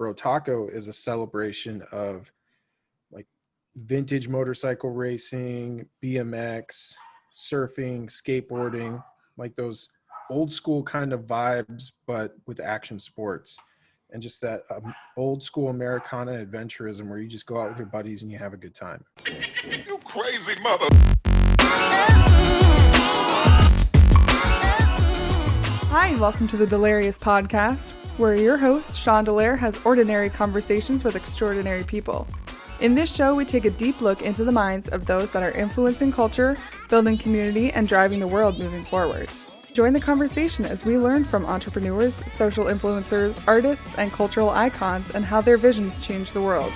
Brotaco is a celebration of like vintage motorcycle racing, BMX, surfing, skateboarding, like those old school kind of vibes, but with action sports. And just that old school Americana adventurism where you just go out with your buddies and you have a good time. You crazy mother. Hi, and welcome to the Delaireous podcast, where your host, Sean Delaire, has ordinary conversations with extraordinary people. In this show, we take a deep look into the minds of those that are influencing culture, building community, and driving the world moving forward. Join the conversation as we learn from entrepreneurs, social influencers, artists, and cultural icons and how their visions change the world.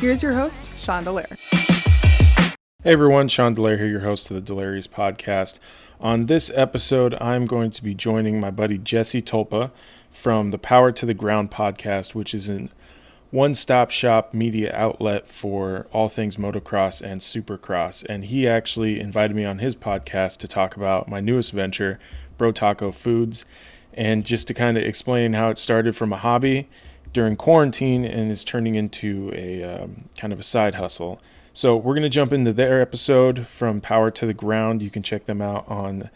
Here's your host, Sean Delaire. Hey everyone, Sean Delaire here, your host of the Delaireous podcast. On this episode, I'm going to be joining my buddy Jesse Tolpa from the Power to the Ground podcast, which is an one-stop shop media outlet for all things motocross and supercross. And he actually invited me on his podcast to talk about my newest venture, Brotaco Foods, and just to kind of explain how it started from a hobby during quarantine and is turning into a kind of a side hustle. So we're going to jump into their episode from Power to the Ground. You can check them out on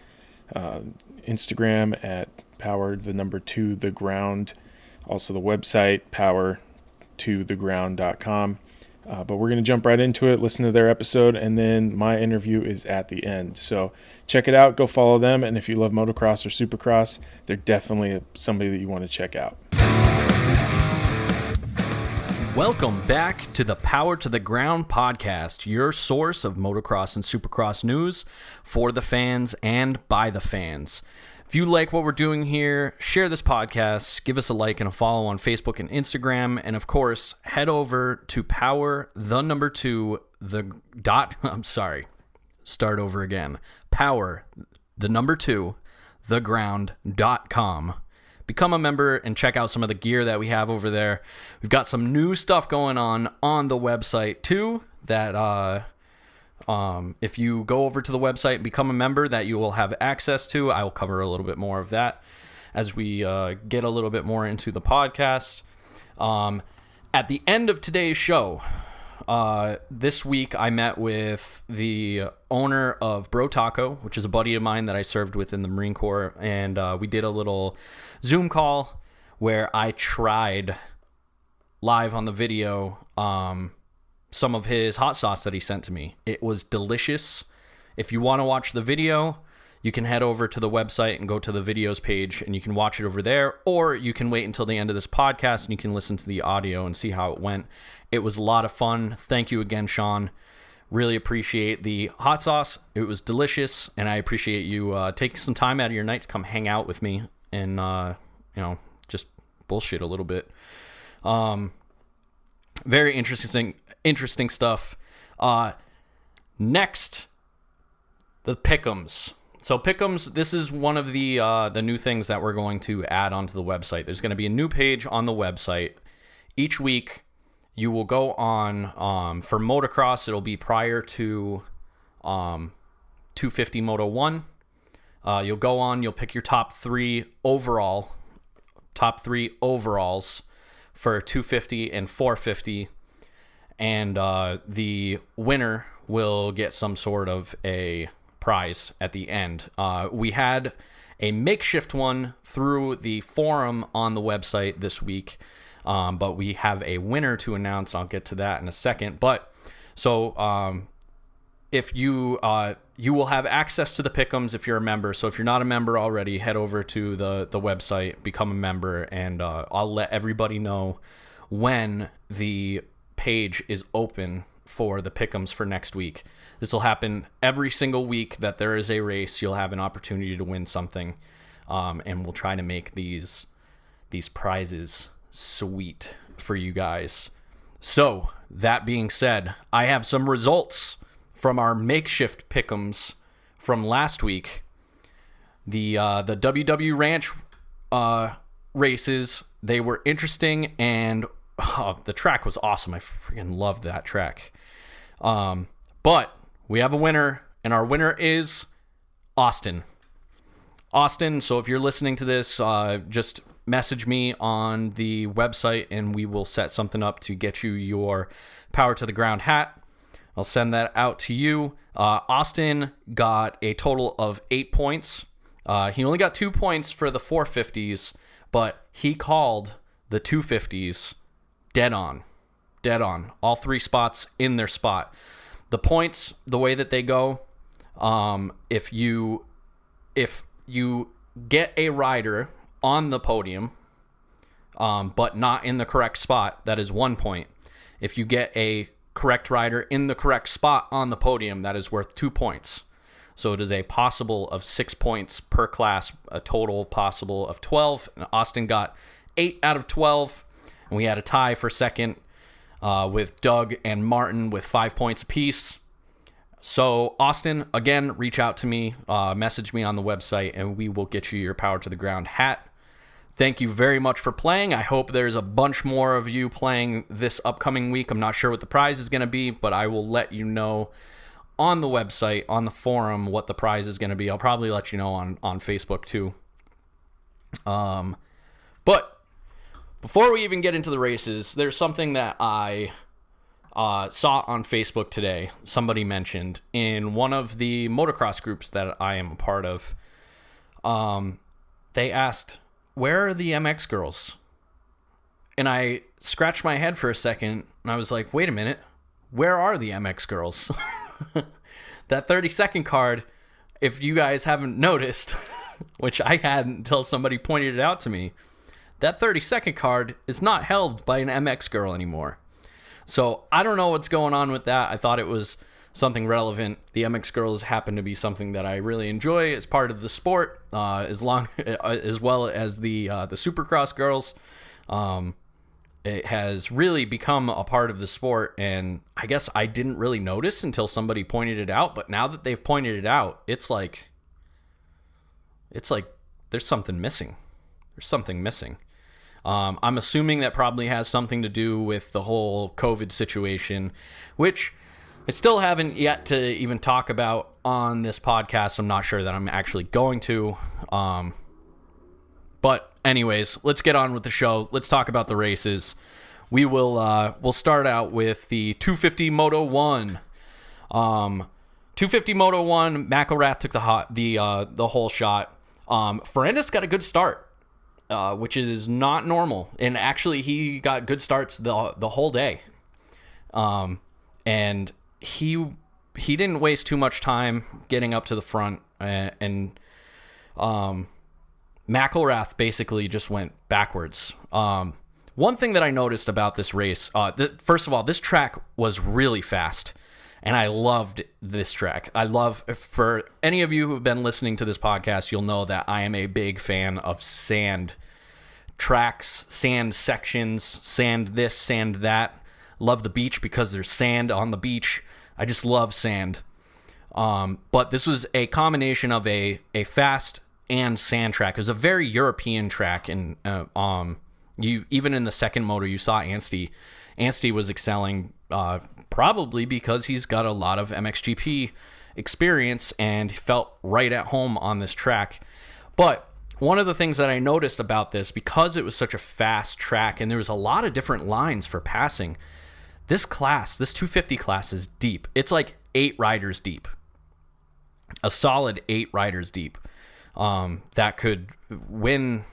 Instagram at power2theground. Also the website power2theground.com. But we're going to jump right into it, listen to their episode, and then my interview is at the end. So check it out. Go follow them. And if you love motocross or supercross, they're definitely somebody that you want to check out. Welcome back to the Power to the Ground podcast, your source of motocross and supercross news for the fans and by the fans. If you like what we're doing here, share this podcast, give us a like and a follow on Facebook and Instagram, and of course, head over to power the ground.com. Become a member and check out some of the gear that we have over there. We've got some new stuff going on the website too, that if you go over to the website and become a member, that you will have access to. I will cover a little bit more of that as we get a little bit more into the podcast. At the end of today's show, this week I met with the owner of Brotaco, which is a buddy of mine that I served with in the Marine Corps, and we did a little Zoom call where I tried live on the video some of his hot sauce that he sent to me. It was delicious. If you want to watch the video, you can head over to the website and go to the videos page, and you can watch it over there, or you can wait until the end of this podcast and you can listen to the audio and see how it went. It was a lot of fun. Thank you again, Sean. Really appreciate the hot sauce. It was delicious, and I appreciate you taking some time out of your night to come hang out with me and just bullshit a little bit. Very interesting stuff. Next, the pick'ems. So pick'ems, this is one of the new things that we're going to add onto the website. There's going to be a new page on the website. Each week, you will go on, for motocross, it'll be prior to 250 Moto 1. You'll go on, you'll pick your top three overalls for 250 and 450. And the winner will get some sort of a prize at the end. We had a makeshift one through the forum on the website this week, but we have a winner to announce. I'll get to that in a second. But so if you will have access to the pick'ems if you're a member. So if you're not a member already, head over to the website, become a member, and I'll let everybody know when the page is open for the pick'ems for next week. This will happen every single week that there is a race. You'll have an opportunity to win something, and we'll try to make these prizes sweet for you guys. So that being said, I have some results from our makeshift pick'ems from last week. The WW Ranch races, they were interesting, and the track was awesome. I freaking loved that track. But we have a winner, and our winner is Austin. Austin. So if you're listening to this, just message me on the website and we will set something up to get you your Power to the Ground hat. I'll send that out to you. Austin got a total of 8 points. He only got 2 points for the 450s, but he called the 250s dead on. All 3 spots in their spot. The points, the way that they go, if you get a rider on the podium, but not in the correct spot, that is 1 point. If you get a correct rider in the correct spot on the podium, that is worth 2 points. So it is a possible of 6 points per class, a total possible of 12. And Austin got 8 out of 12, and we had a tie for second with Doug and Martin with 5 points apiece. So Austin, again, reach out to me, message me on the website, and we will get you your Power to the Ground hat. Thank you very much for playing. I hope there's a bunch more of you playing this upcoming week. I'm not sure what the prize is going to be, but I will let you know on the website, on the forum, what the prize is going to be. I'll probably let you know on Facebook too. But before we even get into the races, there's something that I saw on Facebook today. Somebody mentioned in one of the motocross groups that I am a part of. They asked, "Where are the MX girls?" And I scratched my head for a second, and I was like, wait a minute, where are the MX girls? That 30-second card, if you guys haven't noticed, which I hadn't until somebody pointed it out to me, that 30-second card is not held by an MX girl anymore. So I don't know what's going on with that. I thought it was something relevant. The MX girls happen to be something that I really enjoy as part of the sport, as well as the Supercross girls. It has really become a part of the sport, and I guess I didn't really notice until somebody pointed it out. But now that they've pointed it out, it's like there's something missing. I'm assuming that probably has something to do with the whole COVID situation, which I still haven't yet to even talk about on this podcast. I'm not sure that I'm actually going to. But anyways, let's get on with the show. Let's talk about the races. We'll start out with the 250 Moto 1. 250 Moto 1, McElrath took the whole shot. Ferrandis got a good start, which is not normal. And actually, he got good starts the whole day. And he didn't waste too much time getting up to the front, and McElrath basically just went backwards. One thing that I noticed about this race, first of all, this track was really fast, and I loved this track. For any of you who have been listening to this podcast, you'll know that I am a big fan of sand tracks, sand sections, sand this, sand that. Love the beach because there's sand on the beach. I just love sand. But this was a combination of a fast and sand track. It was a very European track, and you even in the second motor you saw Anstey was excelling, probably because he's got a lot of MXGP experience and felt right at home on this track. But one of the things that I noticed about this, because it was such a fast track and there was a lot of different lines for passing, this 250 class is deep. It's like 8 riders deep, a solid 8 riders deep. That could win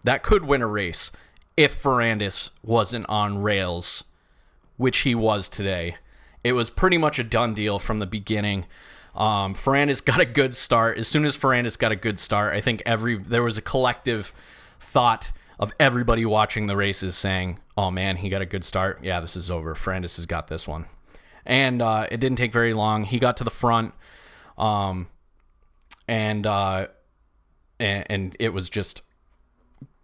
a race if Ferrandis wasn't on rails, which he was today. It was pretty much a done deal from the beginning. Ferrandis got a good start. As soon as Ferrandis got a good start, I think there was a collective thought of everybody watching the races saying, oh man, he got a good start. Yeah, this is over. Ferrandis has got this one. And it didn't take very long. He got to the front. And it was just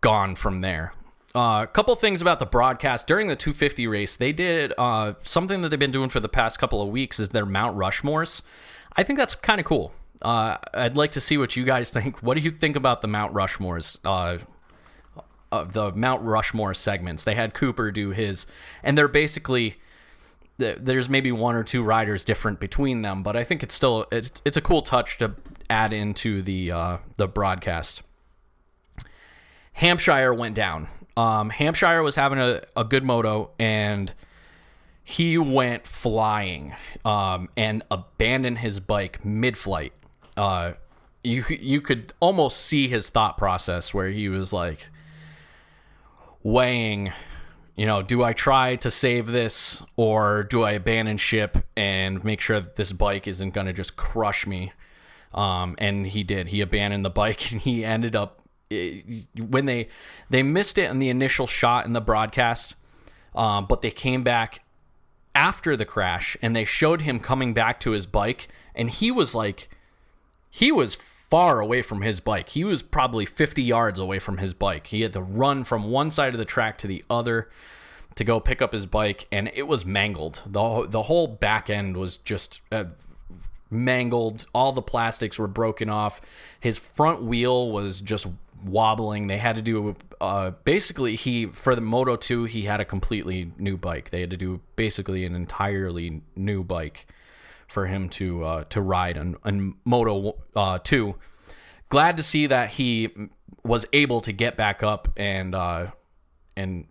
gone from there. A couple things about the broadcast. During the 250 race, they did something that they've been doing for the past couple of weeks is their Mount Rushmores. I think that's kind of cool. I'd like to see what you guys think. What do you think about the Mount Rushmores? The Mount Rushmore segments. They had Cooper do his, and they're basically there's maybe one or two riders different between them, but I think it's still it's a cool touch to add into the broadcast. Hampshire went down. Hampshire was having a good moto, and he went flying and abandoned his bike mid-flight. You could almost see his thought process where he was like weighing, do I try to save this or do I abandon ship and make sure that this bike isn't going to just crush me? And he did. He abandoned the bike, and he ended up, when they missed it in the initial shot in the broadcast, but they came back after the crash and they showed him coming back to his bike, and he was far away from his bike. He was probably 50 yards away from his bike. He had to run from one side of the track to the other to go pick up his bike, and it was mangled. The whole back end was just mangled. All the plastics were broken off. His front wheel was just wobbling. They had to do basically, for the Moto 2, he had a completely new bike. They had to do basically an entirely new bike for him to ride on Moto 2. Glad to see that he was able to get back up and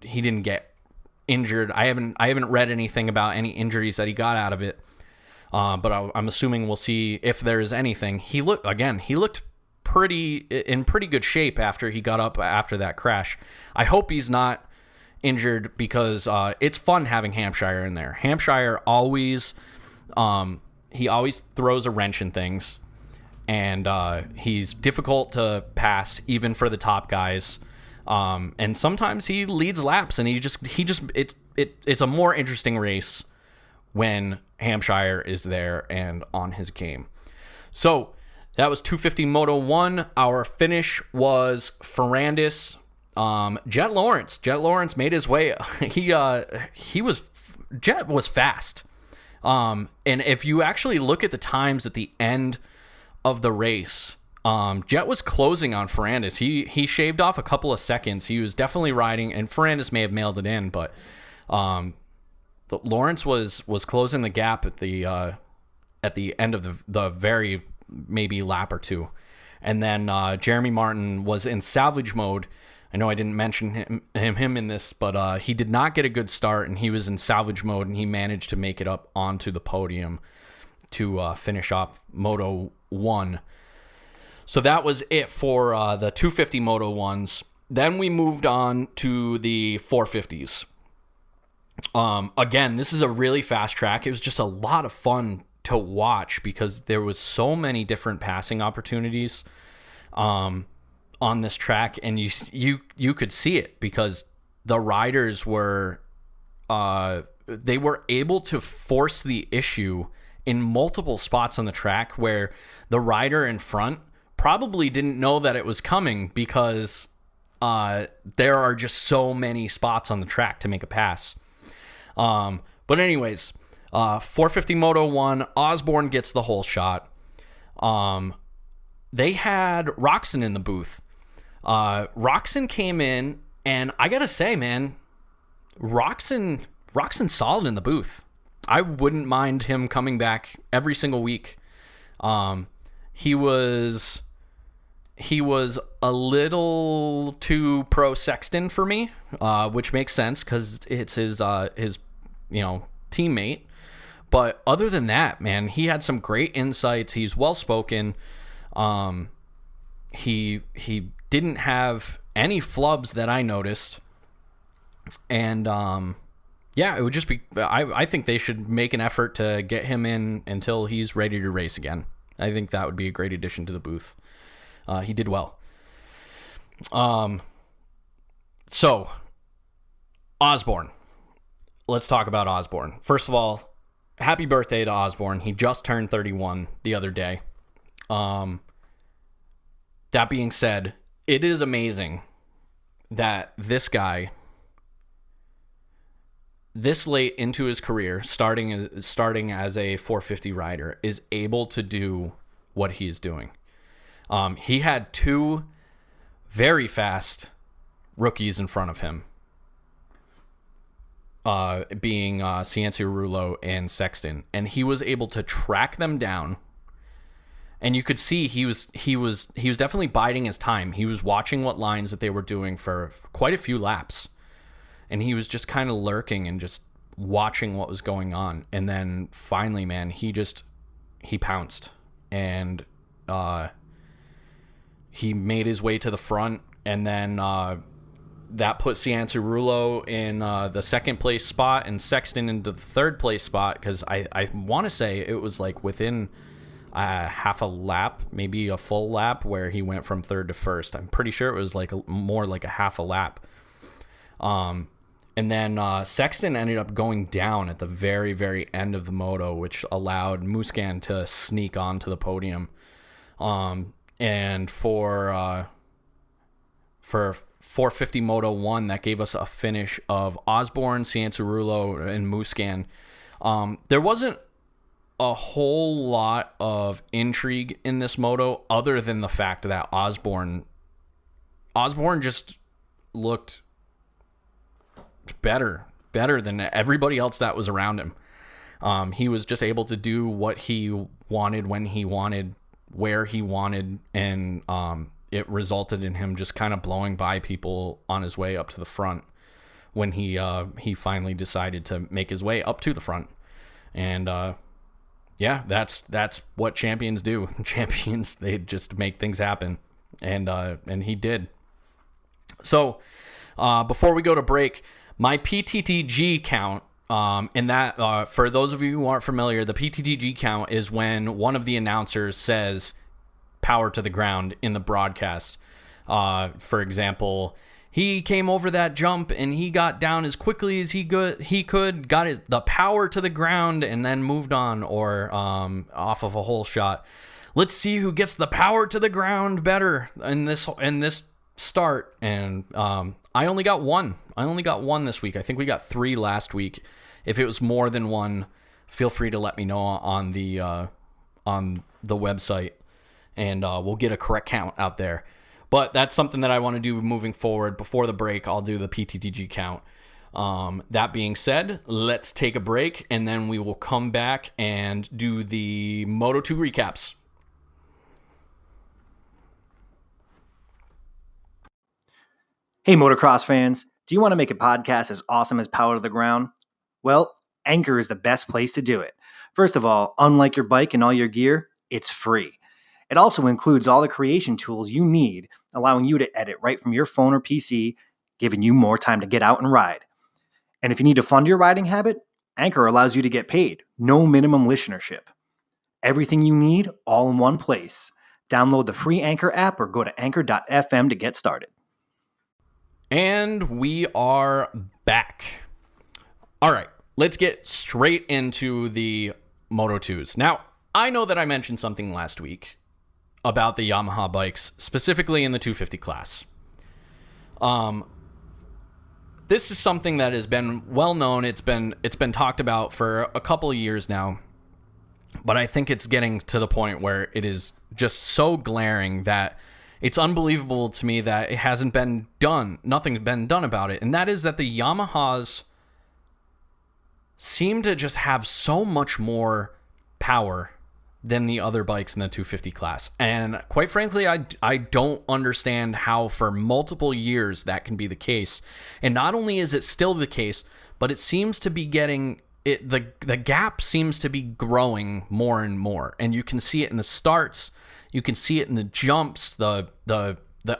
he didn't get injured. I haven't read anything about any injuries that he got out of it, but I'm assuming we'll see if there's anything. He looked in pretty good shape after he got up after that crash. I hope he's not injured, because it's fun having Hampshire in there. Hampshire always he always throws a wrench in things, and he's difficult to pass even for the top guys. And sometimes he leads laps, and it's a more interesting race when Hampshire is there and on his game. So that was 250 Moto 1. Our finish was Ferrandis. Jet Lawrence made his way. Jet was fast. And if you actually look at the times at the end of the race, Jet was closing on Ferrandis. He shaved off a couple of seconds. He was definitely riding, and Ferrandis may have mailed it in, but Lawrence was closing the gap at the end of the very maybe lap or two. And then Jeremy Martin was in salvage mode. I know I didn't mention him in this, but he did not get a good start, and he was in salvage mode, and he managed to make it up onto the podium to finish off Moto 1. So that was it for the 250 Moto 1s. Then we moved on to the 450s. Again, this is a really fast track. It was just a lot of fun to watch because there was so many different passing opportunities on this track, and you could see it because the riders were they were able to force the issue in multiple spots on the track where the rider in front probably didn't know that it was coming because there are just so many spots on the track to make a pass. But anyways, 450 Moto 1, Osborne gets the whole shot. They had Roxon in the booth. Roxon came in, and I gotta say, man, Roxon's solid in the booth. I wouldn't mind him coming back every single week. He was a little too pro Sexton for me, which makes sense because it's his teammate. But other than that, man, he had some great insights. He's well spoken. He didn't have any flubs that I noticed, and it would just be. I think they should make an effort to get him in until he's ready to race again. I think that would be a great addition to the booth. He did well. So Osborne. Let's talk about Osborne. First of all, happy birthday to Osborne. He just turned 31 the other day. That being said, it is amazing that this guy, this late into his career, starting as a 450 rider, is able to do what he's doing. He had two very fast rookies in front of him. being Cianciarulo and Sexton, and he was able to track them down. And you could see he was definitely biding his time. He was watching what lines that they were doing for quite a few laps, and he was just kind of lurking and just watching what was going on. And then finally, man, he pounced, and he made his way to the front, and then that put Cianciarulo in the second place spot and Sexton into the third place spot, because I want to say it was like within half a lap, maybe a full lap, where he went from third to first. I'm pretty sure it was like more like a half a lap. And then Sexton ended up going down at the very, very end of the moto, which allowed Musquin to sneak onto the podium. And for 450 Moto 1, that gave us a finish of Osborne, Cianciarulo, and Musquin. There wasn't a whole lot of intrigue in this moto other than the fact that Osborne just looked better than everybody else that was around him. He was just able to do what he wanted when he wanted, where he wanted, and it resulted in him just kind of blowing by people on his way up to the front when he finally decided to make his way up to the front. And yeah, that's what champions do. Champions, they just make things happen, and he did. So before we go to break, my PTTG count, and that for those of you who aren't familiar, the PTTG count is when one of the announcers says "power to the ground" in the broadcast. For example, he came over that jump and he got down as quickly as he could, got the power to the ground, and then moved on, or off of a hole shot. Let's see who gets the power to the ground better in this start. And I only got one. This week. I think we got 3 last week. If it was more than one, feel free to let me know on the website, and we'll get a correct count out there. But that's something that I want to do moving forward. Before the break, I'll do the PTTG count. That being said, let's take a break, and then we will come back and do the Moto2 recaps. Hey, motocross fans. Do you want to make a podcast as awesome as Power to the Ground? Well, Anchor is the best place to do it. First of all, unlike your bike and all your gear, it's free. It also includes all the creation tools you need, allowing you to edit right from your phone or PC, giving you more time to get out and ride. And if you need to fund your riding habit, Anchor allows you to get paid, no minimum listenership. Everything you need, all in one place. Download the free Anchor app or go to anchor.fm to get started. And we are back. All right, let's get straight into the Moto2s. Now, I know that I mentioned something last week about the Yamaha bikes, specifically in the 250 class. This is something that has been well known. It's been talked about for a couple of years now, but I think it's getting to the point where it is just so glaring that it's unbelievable to me that it hasn't been done. Nothing's been done about it, and that is that the Yamahas seem to just have so much more power than the other bikes in the 250 class. And quite frankly, I don't understand how for multiple years that can be the case. And not only is it still the case, but it seems to be getting it, the gap seems to be growing more and more. And you can see it in the starts, you can see it in the jumps, the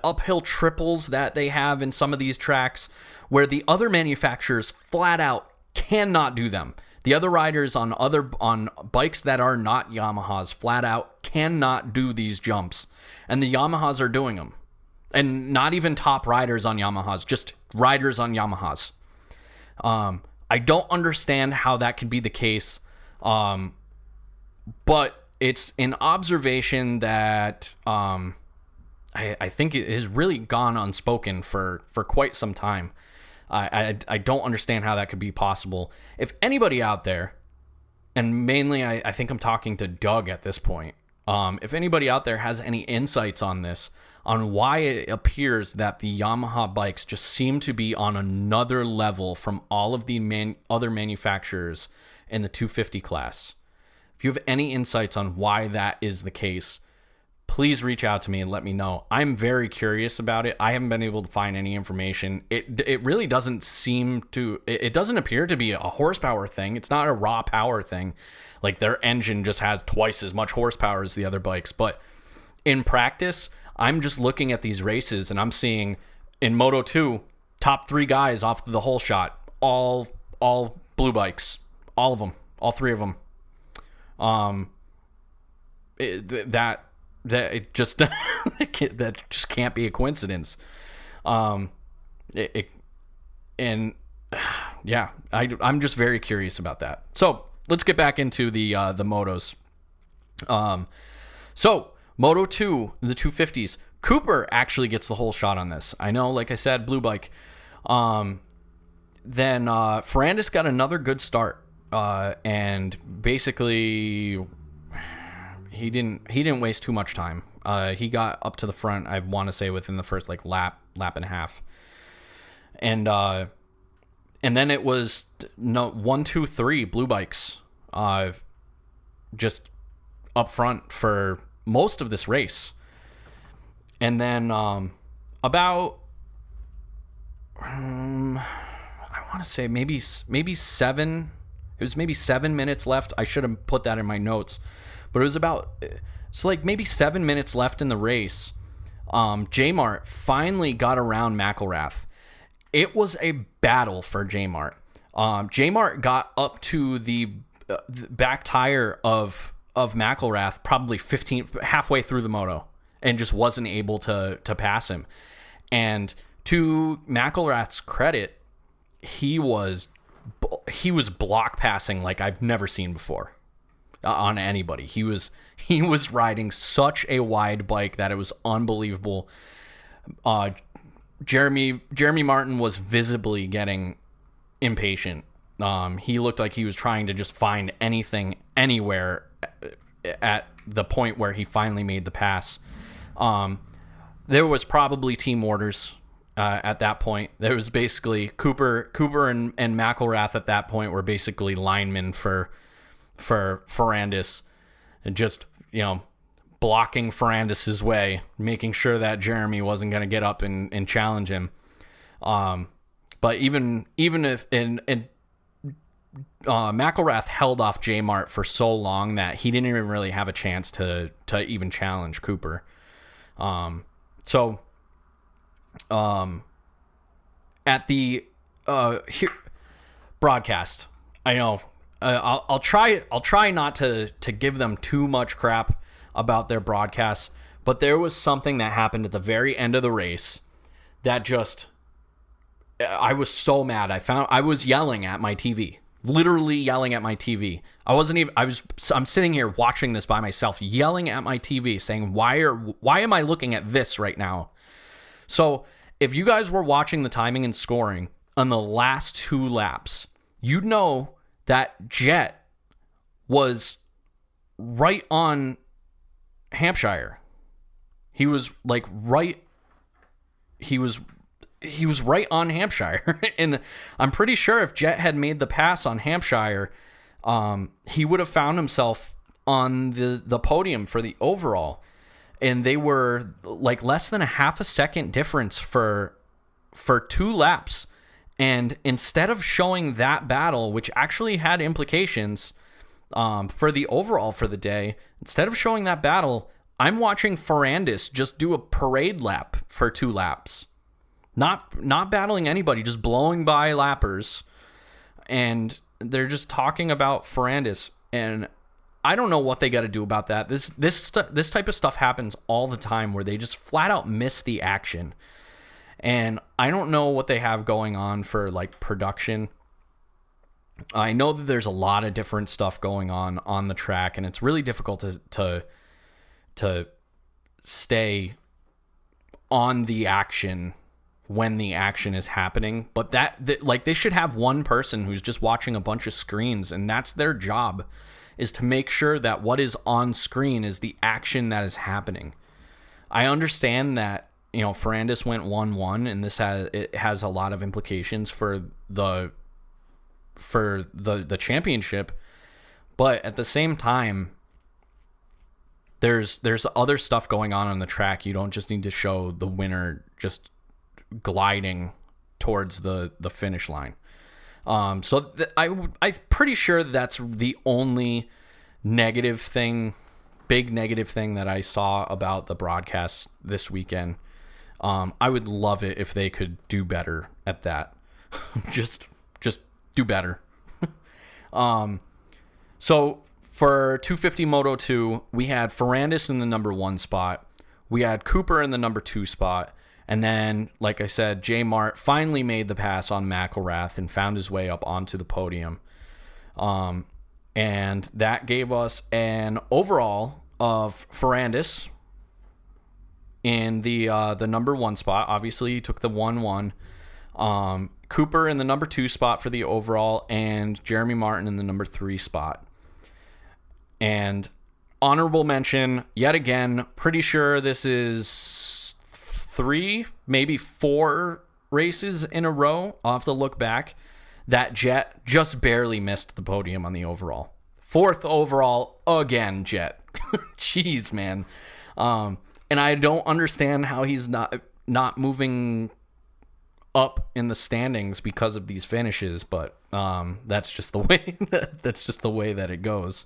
uphill triples that they have in some of these tracks where the other manufacturers flat out cannot do them. The other riders on bikes that are not Yamahas flat out cannot do these jumps, and the Yamahas are doing them. And not even top riders on Yamahas, just riders on Yamahas. I don't understand how that could be the case, but it's an observation that I think it has really gone unspoken for quite some time. I don't understand how that could be possible. If anybody out there, and mainly I think I'm talking to Doug at this point, If anybody out there has any insights on this, on why it appears that the Yamaha bikes just seem to be on another level from all of the other manufacturers in the 250 class. If you have any insights on why that is the case, please reach out to me and let me know. I'm very curious about it. I haven't been able to find any information. It really doesn't seem to, it doesn't appear to be a horsepower thing. It's not a raw power thing. Like their engine just has twice as much horsepower as the other bikes. But in practice, I'm just looking at these races and I'm seeing in Moto 2, top 3 guys off the whole shot, all blue bikes, all of them, all 3 of them. That it just that just can't be a coincidence. I'm just very curious about that. So let's get back into the motos. So Moto 2, the 250s, Cooper actually gets the whole shot on this. I know, like I said, blue bike. Then Ferrandis got another good start, and basically he didn't waste too much time. He got up to the front, I want to say, within the first lap and a half, and then it was 1, 2, 3 blue bikes, just up front for most of this race. And then about I want to say maybe 7. It was maybe 7 minutes left. I should have put that in my notes, but it's like maybe 7 minutes left in the race. J-Mart finally got around McElrath. It was a battle for J-Mart. J-Mart got up to the back tire of McElrath probably halfway through the moto and just wasn't able to pass him. And to McElrath's credit, he was block passing like I've never seen before on anybody. He was riding such a wide bike that it was unbelievable. Jeremy Martin was visibly getting impatient. He looked like he was trying to just find anything anywhere at the point where he finally made the pass. There was probably team orders at that point. There was basically Cooper and McElrath at that point were basically linemen for Ferrandis, and just, blocking Ferrandis's way, making sure that Jeremy wasn't going to get up and challenge him. But even if McElrath held off J-Mart for so long that he didn't even really have a chance to even challenge Cooper. At the here broadcast, I know I'll try not to give them too much crap about their broadcasts, but there was something that happened at the very end of the race that just, I was so mad. I was yelling at my TV, literally yelling at my TV. I'm sitting here watching this by myself, yelling at my TV, saying, why am I looking at this right now? So if you guys were watching the timing and scoring on the last 2 laps, you'd know that Jet was right on Hampshire. He was right on Hampshire. And I'm pretty sure if Jet had made the pass on Hampshire, he would have found himself on the podium for the overall. And they were like less than a half a second difference for 2 laps. And instead of showing that battle, which actually had implications for the overall for the day, instead of showing that battle, I'm watching Ferrandis just do a parade lap for 2 laps. Not battling anybody, just blowing by lappers. And they're just talking about Ferrandis. And I don't know what they got to do about that. This type of stuff happens all the time where they just flat out miss the action. And I don't know what they have going on for production. I know that there's a lot of different stuff going on the track, and it's really difficult to stay on the action when the action is happening, but that like they should have one person who's just watching a bunch of screens, and that's their job, is to make sure that what is on screen is the action that is happening. I understand that, you know, Ferrandis went 1-1, and it has a lot of implications for the championship, but at the same time, there's other stuff going on the track. You don't just need to show the winner just gliding towards the finish line. I'm pretty sure that's the only big negative thing that I saw about the broadcast this weekend. I would love it if they could do better at that. just do better. So for 250 Moto 2, we had Ferrandis in the number 1 spot. We had Cooper in the number 2 spot. And then, like I said, J Mart finally made the pass on McElrath and found his way up onto the podium. And that gave us an overall of Ferrandis in the number 1 spot. Obviously, he took the 1-1. Cooper in the number 2 spot for the overall, and Jeremy Martin in the number 3 spot. And honorable mention, yet again, pretty sure this is 3, maybe 4 races in a row. I'll have to look back. That Jet just barely missed the podium on the overall. 4th overall again, Jet. Jeez, man. And I don't understand how he's not moving up in the standings because of these finishes, but that's just the way that it goes.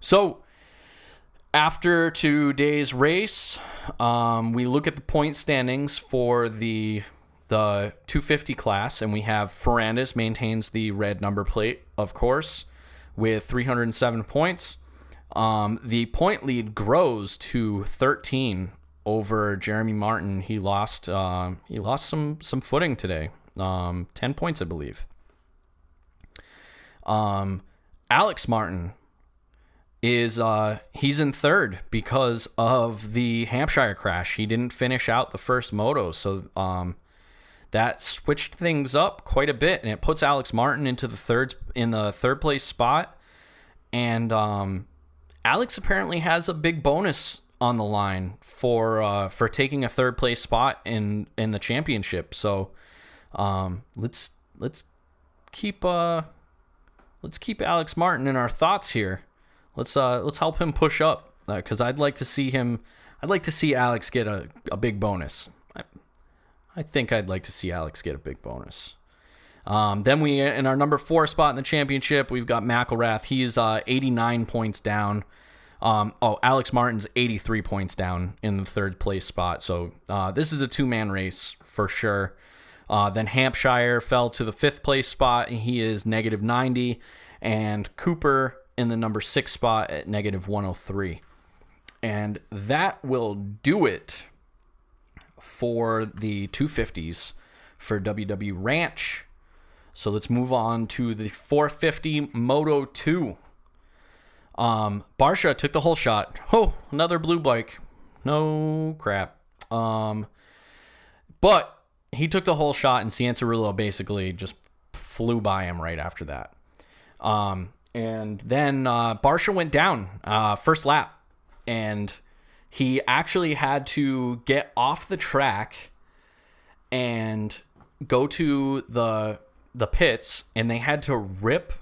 So after today's race, we look at the point standings for the 250 class, and we have Ferrandis maintains the red number plate, of course, with 307 points. The point lead grows to 13 over Jeremy Martin. He lost some footing today. 10 points, I believe. Alex Martin is he's in 3rd because of the Hampshire crash. He didn't finish out the first moto, so that switched things up quite a bit, and it puts Alex Martin into the third place spot. And Alex apparently has a big bonus on the line for taking a 3rd place spot in the championship. So let's keep Alex Martin in our thoughts here. Let's help him push up, because I'd like to see Alex get a big bonus. I think I'd like to see Alex get a big bonus. Then we, in our number 4 spot in the championship, we've got McElrath. He's 89 points down. Alex Martin's 83 points down in the 3rd place spot. So this is a 2-man race for sure. Then Hampshire fell to the 5th place spot, and he is negative 90. And Cooper in the number 6 spot at negative 103. And that will do it for the 250s for WW Ranch. So let's move on to the 450 Moto 2. Barsha took the whole shot. Oh, another blue bike. No crap. But he took the whole shot, and Cianciarulo basically just flew by him right after that. And then Barsha went down first lap, and he actually had to get off the track and go to the pits, and they had to rip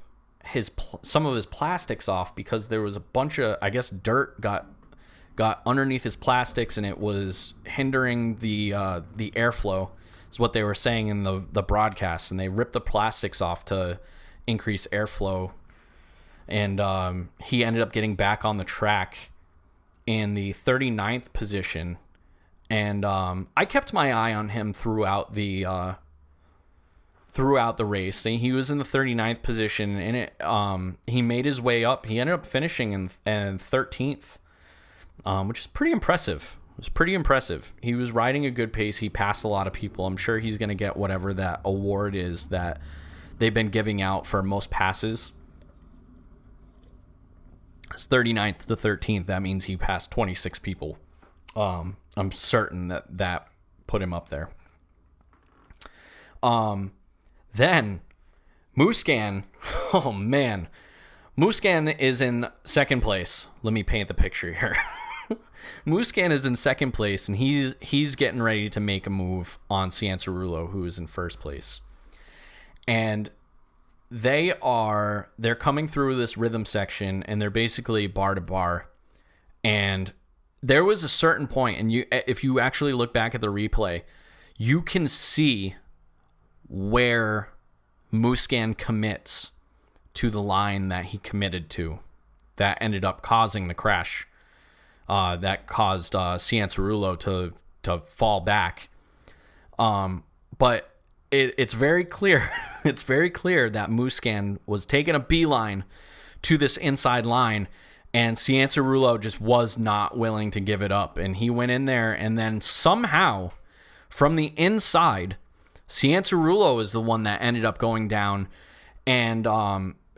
some of his plastics off because there was a bunch of, I guess, dirt got underneath his plastics, and it was hindering the airflow, is what they were saying in the broadcast. And they ripped the plastics off to increase airflow, and he ended up getting back on the track in the 39th position. And I kept my eye on him throughout the race. And he was in the 39th position, and he made his way up. He ended up finishing in 13th, which is pretty impressive. It was pretty impressive. He was riding a good pace. He passed a lot of people. I'm sure he's going to get whatever that award is that they've been giving out for most passes. It's 39th to 13th. That means he passed 26 people. I'm certain that put him up there. Then Musquin, oh man, Musquin is in second place. Let me paint the picture here. Musquin is in second place, and he's getting ready to make a move on Cianciarulo, who is in first place. And they're coming through this rhythm section, and they're basically bar to bar. And there was a certain point, and if you actually look back at the replay, you can see where Musquin commits to the line that he committed to, that ended up causing the crash, that caused Cianciarulo to fall back. But it's very clear, it's very clear that Musquin was taking a beeline to this inside line, and Cianciarulo just was not willing to give it up. And he went in there, and then somehow from the inside, Cianciarulo is the one that ended up going down. And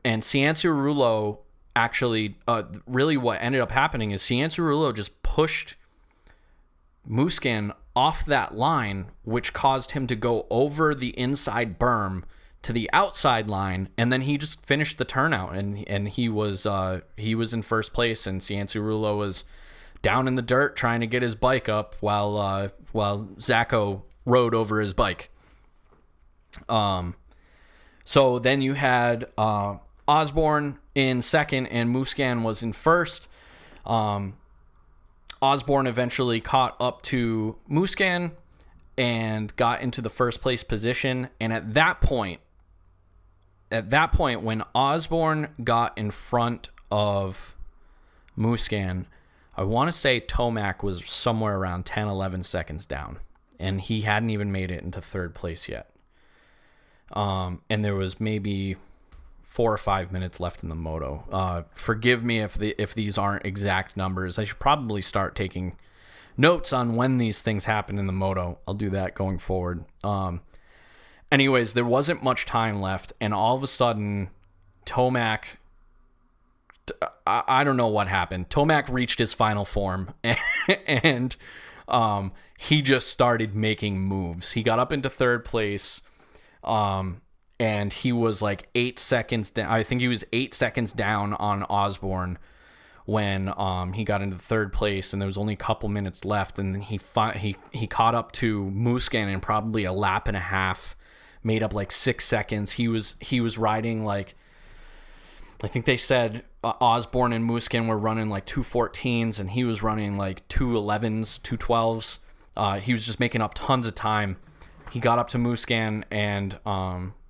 Cianciarulo actually, really what ended up happening is Cianciarulo just pushed Musquin off that line, which caused him to go over the inside berm to the outside line, and then he just finished the turnout, and he was in first place, and Cianciarulo was down in the dirt trying to get his bike up while Zacho rode over his bike. So then you had Osborne in second, and Musquin was in first. Osborne eventually caught up to Musquin and got into the first place position. And at that point, when Osborne got in front of Musquin, I want to say Tomac was somewhere around 10, 11 seconds down, and he hadn't even made it into third place yet. And there was maybe 4 or 5 minutes left in the moto. Forgive me if these aren't exact numbers. I should probably start taking notes on when these things happen in the moto. I'll do that going forward. Anyways, there wasn't much time left, and all of a sudden, Tomac, I don't know what happened. Tomac reached his final form, and he just started making moves. He got up into third place, and he was like 8 seconds down. I think he was 8 seconds down on Osborne when he got into third place, and there was only a couple minutes left, and then he caught up to Musquin in probably a lap and a half, made up like 6 seconds. He was riding like, I think they said Osborne and Musquin were running like 2:14s, and he was running like 2:11s, 2:12s. He was just making up tons of time. He got up to Musquin, and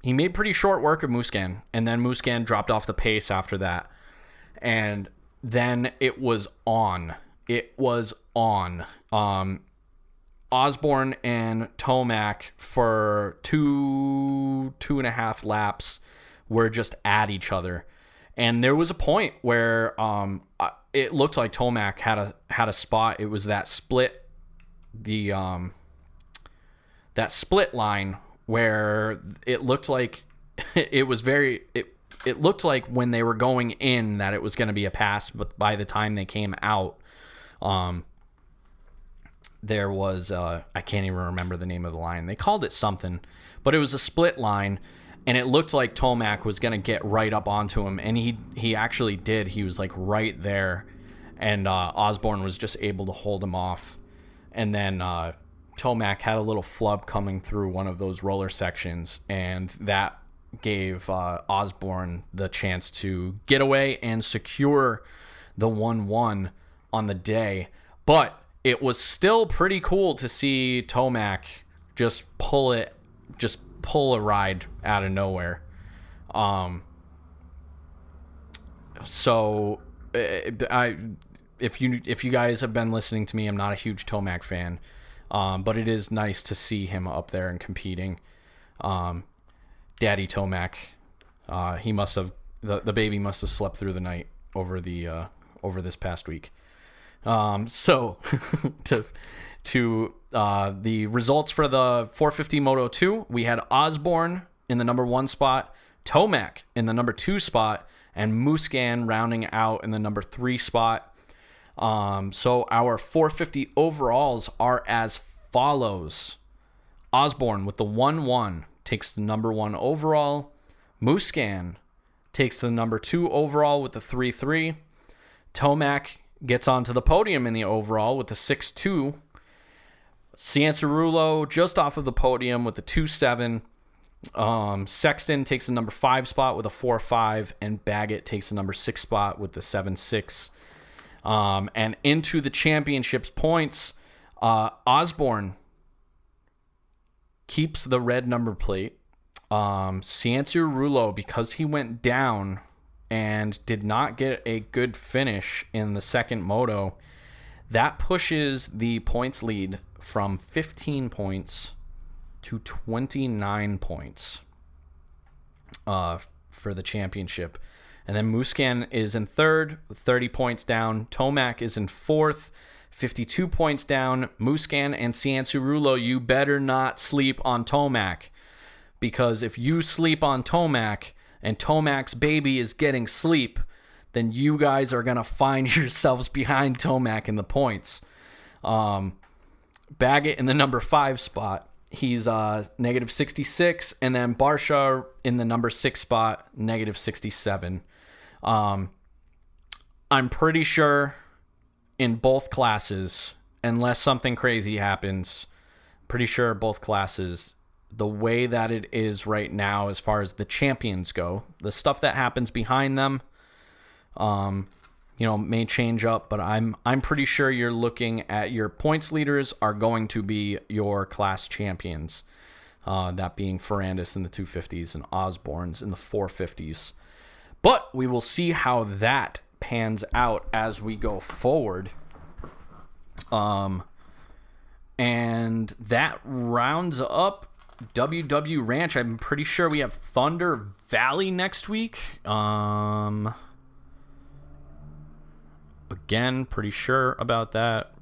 he made pretty short work of Musquin, and then Musquin dropped off the pace after that. And then it was on. Osborne and Tomac for two and a half laps were just at each other. And there was a point where it looked like Tomac had a spot. It was that split, that split line where it looked like it looked like when they were going in that it was going to be a pass, but by the time they came out, there was I can't even remember the name of the line. They called it something, but it was a split line, and it looked like Tomac was going to get right up onto him, and he actually did. He was like right there, and Osborne was just able to hold him off. And then Tomac had a little flub coming through one of those roller sections, and that gave Osborne the chance to get away and secure the 1-1 on the day. But it was still pretty cool to see Tomac just pull a ride out of nowhere. So if you guys have been listening to me, I'm not a huge Tomac fan, but it is nice to see him up there and competing. Daddy Tomac, he must have the baby must have slept through the night over this past week. So to the results for the 450 Moto 2, we had Osborne in the number 1 spot, Tomac in the number 2 spot, and Musquin rounding out in the number 3 spot. So our 450 overalls are as follows. Osborne with the 1-1 takes the number 1 overall. Muscan takes the number 2 overall with the 3-3. Tomac gets onto the podium in the overall with the 6-2. Cianciarulo just off of the podium with the 2-7. Sexton takes the number 5 spot with a 4-5, and Baggett takes the number 6 spot with the 7-6. And into the championships points, Osborne keeps the red number plate. Cianciarulo, because he went down and did not get a good finish in the second moto, that pushes the points lead from 15 points to 29 points for the championship. And then Muscan is in third, 30 points down. Tomac is in fourth, 52 points down. Muscan and Cianciarulo, you better not sleep on Tomac, because if you sleep on Tomac and Tomac's baby is getting sleep, then you guys are going to find yourselves behind Tomac in the points. Baggett in the number 5 spot, he's negative 66, and then Barsha in the number 6 spot, negative 67. I'm pretty sure in both classes, unless something crazy happens, pretty sure both classes, the way that it is right now as far as the champions go, the stuff that happens behind them, may change up, but I'm pretty sure you're looking at your points leaders are going to be your class champions, that being Ferrandis in the 250s and Osborne's in the 450s. But we will see how that pans out as we go forward. And that rounds up WW Ranch. I'm pretty sure we have Thunder Valley next week. Again, pretty sure about that.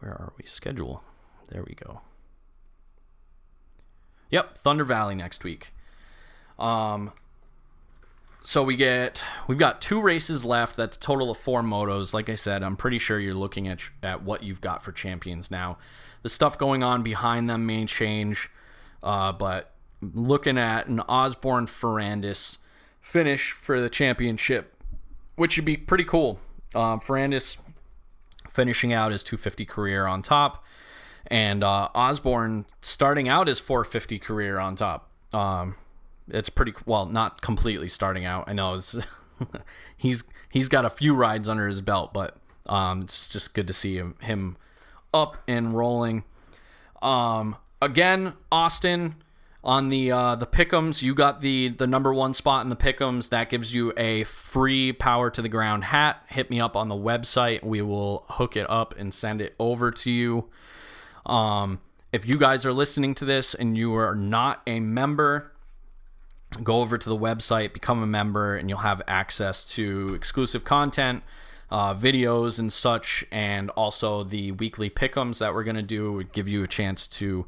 Where are we? Schedule. There we go. Yep, Thunder Valley next week. So we've got 2 races left. That's a total of 4 motos. Like I said, I'm pretty sure you're looking at what you've got for champions now. The stuff going on behind them may change, but looking at an Osborne Ferrandis finish for the championship, which would be pretty cool. Ferrandis finishing out his 250 career on top, and Osborne starting out his 450 career on top. It's pretty well, not completely starting out. I know it's he's got a few rides under his belt, but it's just good to see him up and rolling. Again, Austin on the pick'ems, you got the number 1 spot in the pick'ems. That gives you a free Power to the Ground hat. Hit me up on the website. We will hook it up and send it over to you. If you guys are listening to this and you are not a member, go over to the website, become a member, and you'll have access to exclusive content, videos and such, and also the weekly pick'ems that we're going to do would give you a chance to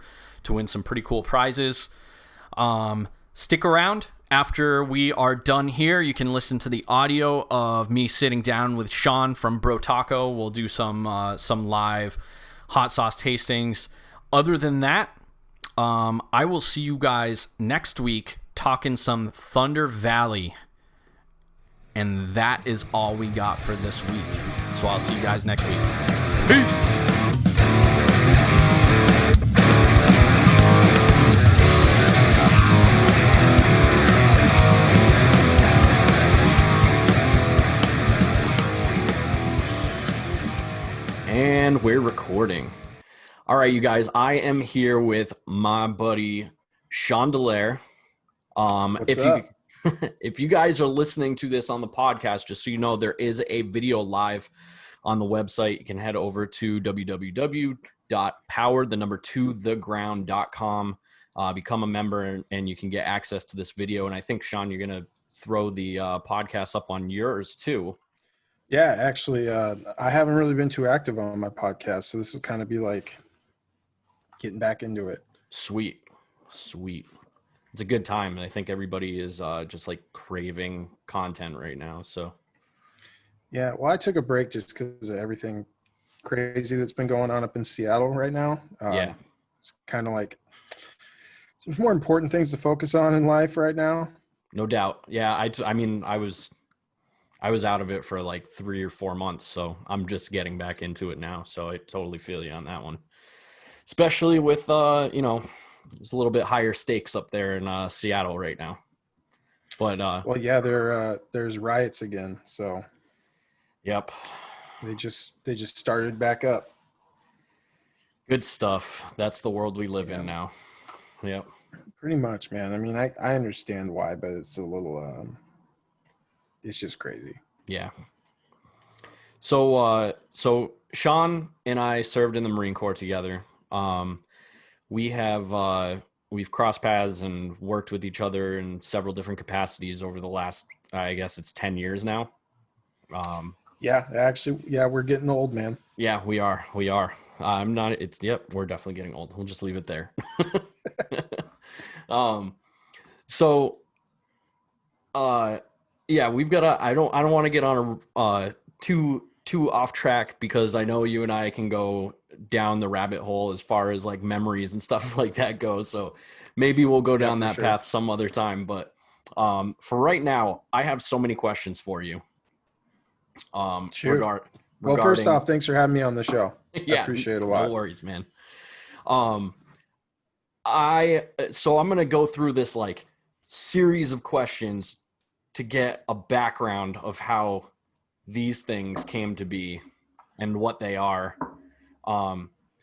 win some pretty cool prizes. Stick around. After we are done here, you can listen to the audio of me sitting down with Sean from Brotaco. We'll do some live hot sauce tastings. Other than that, I will see you guys next week talking some Thunder Valley. And that is all we got for this week. So I'll see you guys next week. Peace! And we're recording. All right, you guys, I am here with my buddy Sean Delaire. If you guys are listening to this on the podcast, just so you know, there is a video live on the website. You can head over to www.power2theground.com, become a member, and you can get access to this video. And I think, Sean, you're going to throw the podcast up on yours too. Yeah, actually, I haven't really been too active on my podcast, so this will kind of be like getting back into it. Sweet. it's a good time. I think everybody is just like craving content right now. So Yeah, well, I took a break just because of everything crazy that's been going on up in Seattle right now. yeah, It's kind of like there's more important things to focus on in life right now. no doubt. Yeah, I mean, I was out of it for like 3 or 4 months, so I'm just getting back into it now. So I totally feel you on that one, especially with there's a little bit higher stakes up there in Seattle right now. But Well, yeah, there's riots again, so yep, they just started back up. good stuff. That's the world we live Yeah. in now. Yep. Pretty much, man. I mean, I understand why, but it's a little it's just crazy. Yeah. So Sean and I served in the Marine Corps together. We have we've crossed paths and worked with each other in several different capacities over the last, I guess it's 10 years now. Yeah, actually, yeah, we're getting old, man. Yeah, we are. We are. I'm not. Yep. We're definitely getting old. We'll just leave it there. um. So. Yeah, we've got a. I don't want to get on a too off track because I know you and I can go down the rabbit hole as far as like memories and stuff like that goes. So maybe we'll go down for that sure. path some other time. But for right now, I have so many questions for you. Shoot. Regarding. Well, first off, thanks for having me on the show. Yeah, I appreciate it a lot. No worries, man. So I'm gonna go through this like series of questions to get a background of how these things came to be and what they are.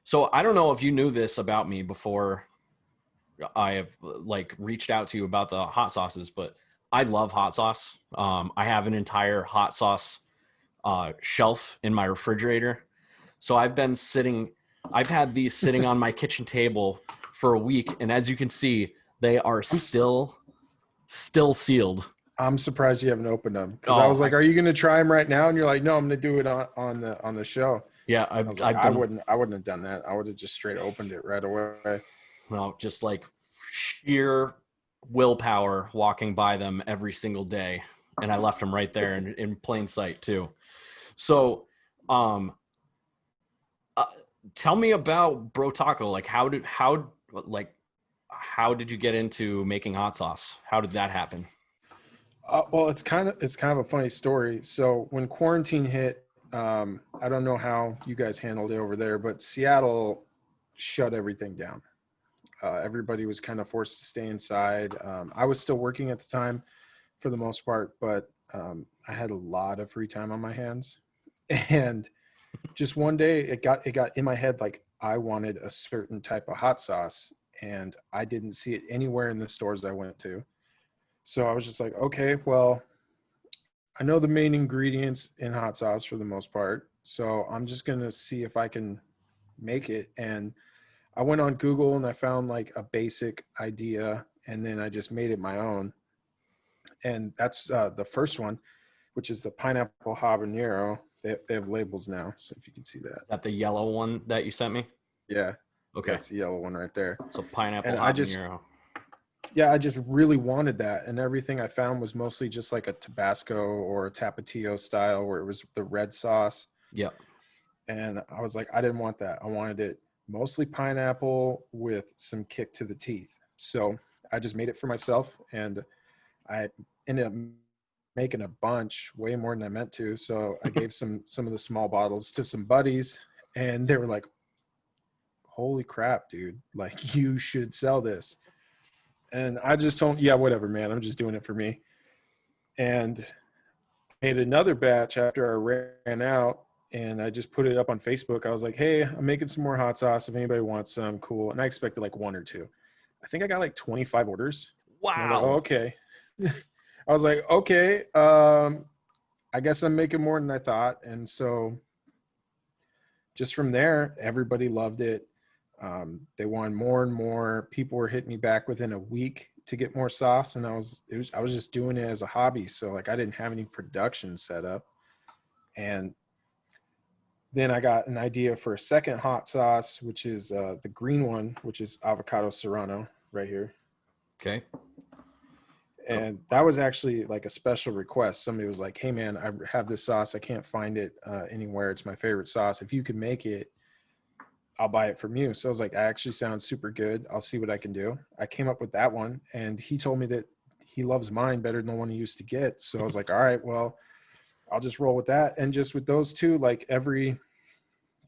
So I don't know if you knew this about me before I have like reached out to you about the hot sauces, but I love hot sauce. I have an entire hot sauce shelf in my refrigerator. So I've had these sitting on my kitchen table for a week. And as you can see, they are still sealed. I'm surprised you haven't opened them because I was like, "Are you going to try them right now?" And you're like, "No, I'm going to do it on the show." Yeah, I was like, I wouldn't have done that. I would have just straight opened it right away. Well, just like sheer willpower walking by them every single day, and I left them right there in plain sight too. So, tell me about Brotaco. Like, how did you get into making hot sauce? How did that happen? Well, it's kind of a funny story. So when quarantine hit, I don't know how you guys handled it over there, but Seattle shut everything down. Everybody was kind of forced to stay inside. I was still working at the time for the most part, but I had a lot of free time on my hands. And just one day it got in my head like I wanted a certain type of hot sauce, and I didn't see it anywhere in the stores I went to. So I was just like, okay, well, I know the main ingredients in hot sauce for the most part. So I'm just going to see if I can make it. And I went on Google and I found like a basic idea, and then I just made it my own. And that's the first one, which is the pineapple habanero. They have labels now. So if you can see that. Is that the yellow one that you sent me? Yeah. Okay. That's the yellow one right there. So pineapple And habanero. I just really wanted that. And everything I found was mostly just like a Tabasco or a Tapatio style where it was the red sauce. Yep. And I was like, I didn't want that. I wanted it mostly pineapple with some kick to the teeth. So I just made it for myself, and I ended up making a bunch, way more than I meant to. So I gave some of the small bottles to some buddies, and they were like, holy crap, dude, like you should sell this. And I just told, yeah, whatever, man. I'm just doing it for me. And made another batch after I ran out, and I just put it up on Facebook. I was like, hey, I'm making some more hot sauce. If anybody wants some, cool. And I expected like one or two. I think I got like 25 orders. Wow. I was like, oh, okay. I was like, okay, I guess I'm making more than I thought. And so just from there, everybody loved it. They wanted more and more. People were hitting me back within a week to get more sauce, and I was just doing it as a hobby. So like I didn't have any production set up. And then I got an idea for a second hot sauce, which is the green one, which is avocado serrano right here. Okay. And that was actually like a special request. Somebody was like, hey man, I have this sauce. I can't find it anywhere. It's my favorite sauce. If you can make it, I'll buy it from you. So I was like, I actually sounds super good. I'll see what I can do. I came up with that one, and he told me that he loves mine better than the one he used to get. So I was like, all right, well, I'll just roll with that. And just with those two, like every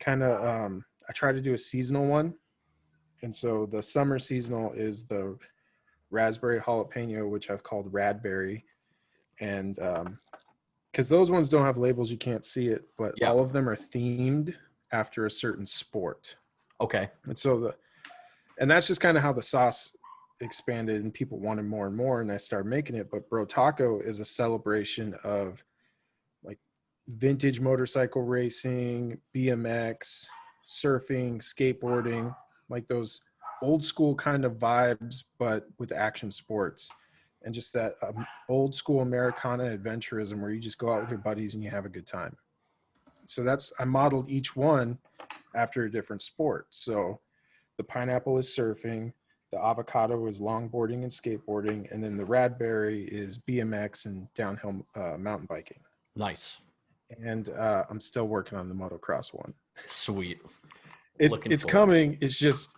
kind of, I try to do a seasonal one. And so the summer seasonal is the raspberry jalapeno, which I've called Radberry. And because those ones don't have labels, you can't see it, but Yeah. all of them are themed after a certain sport. Okay. And so that's just kind of how the sauce expanded, and people wanted more and more, and I started making it. But Brotaco is a celebration of like vintage motorcycle racing, BMX, surfing, skateboarding, like those old school kind of vibes, but with action sports. And just that old school Americana adventurism where you just go out with your buddies and you have a good time. So I modeled each one after a different sport. So the pineapple is surfing, the avocado is longboarding and skateboarding, and then the radberry is BMX and downhill mountain biking. Nice. And I'm still working on the motocross one. Sweet. It's coming. It's just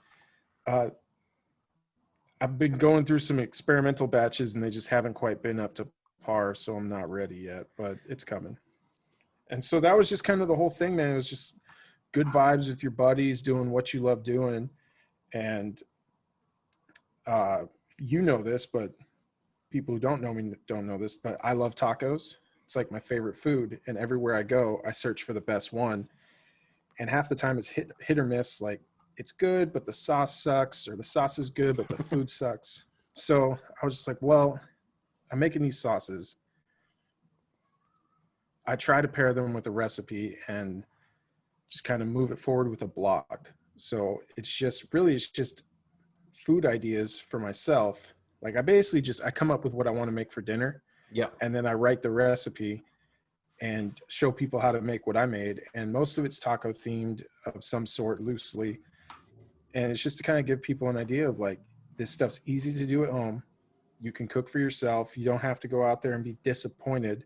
I've been going through some experimental batches, and they just haven't quite been up to par, so I'm not ready yet, but it's coming. And so that was just kind of the whole thing, man. It was just good vibes with your buddies, doing what you love doing. And you know this, but people who don't know me don't know this, but I love tacos. It's like my favorite food. And everywhere I go, I search for the best one. And half the time it's hit or miss. Like, it's good, but the sauce sucks, or the sauce is good, but the food sucks. So I was just like, well, I'm making these sauces. I try to pair them with a recipe and just kind of move it forward with a blog. So it's just food ideas for myself. Like I come up with what I want to make for dinner. Yeah. And then I write the recipe and show people how to make what I made. And most of it's taco themed of some sort, loosely. And it's just to kind of give people an idea of like, this stuff's easy to do at home. You can cook for yourself. You don't have to go out there and be disappointed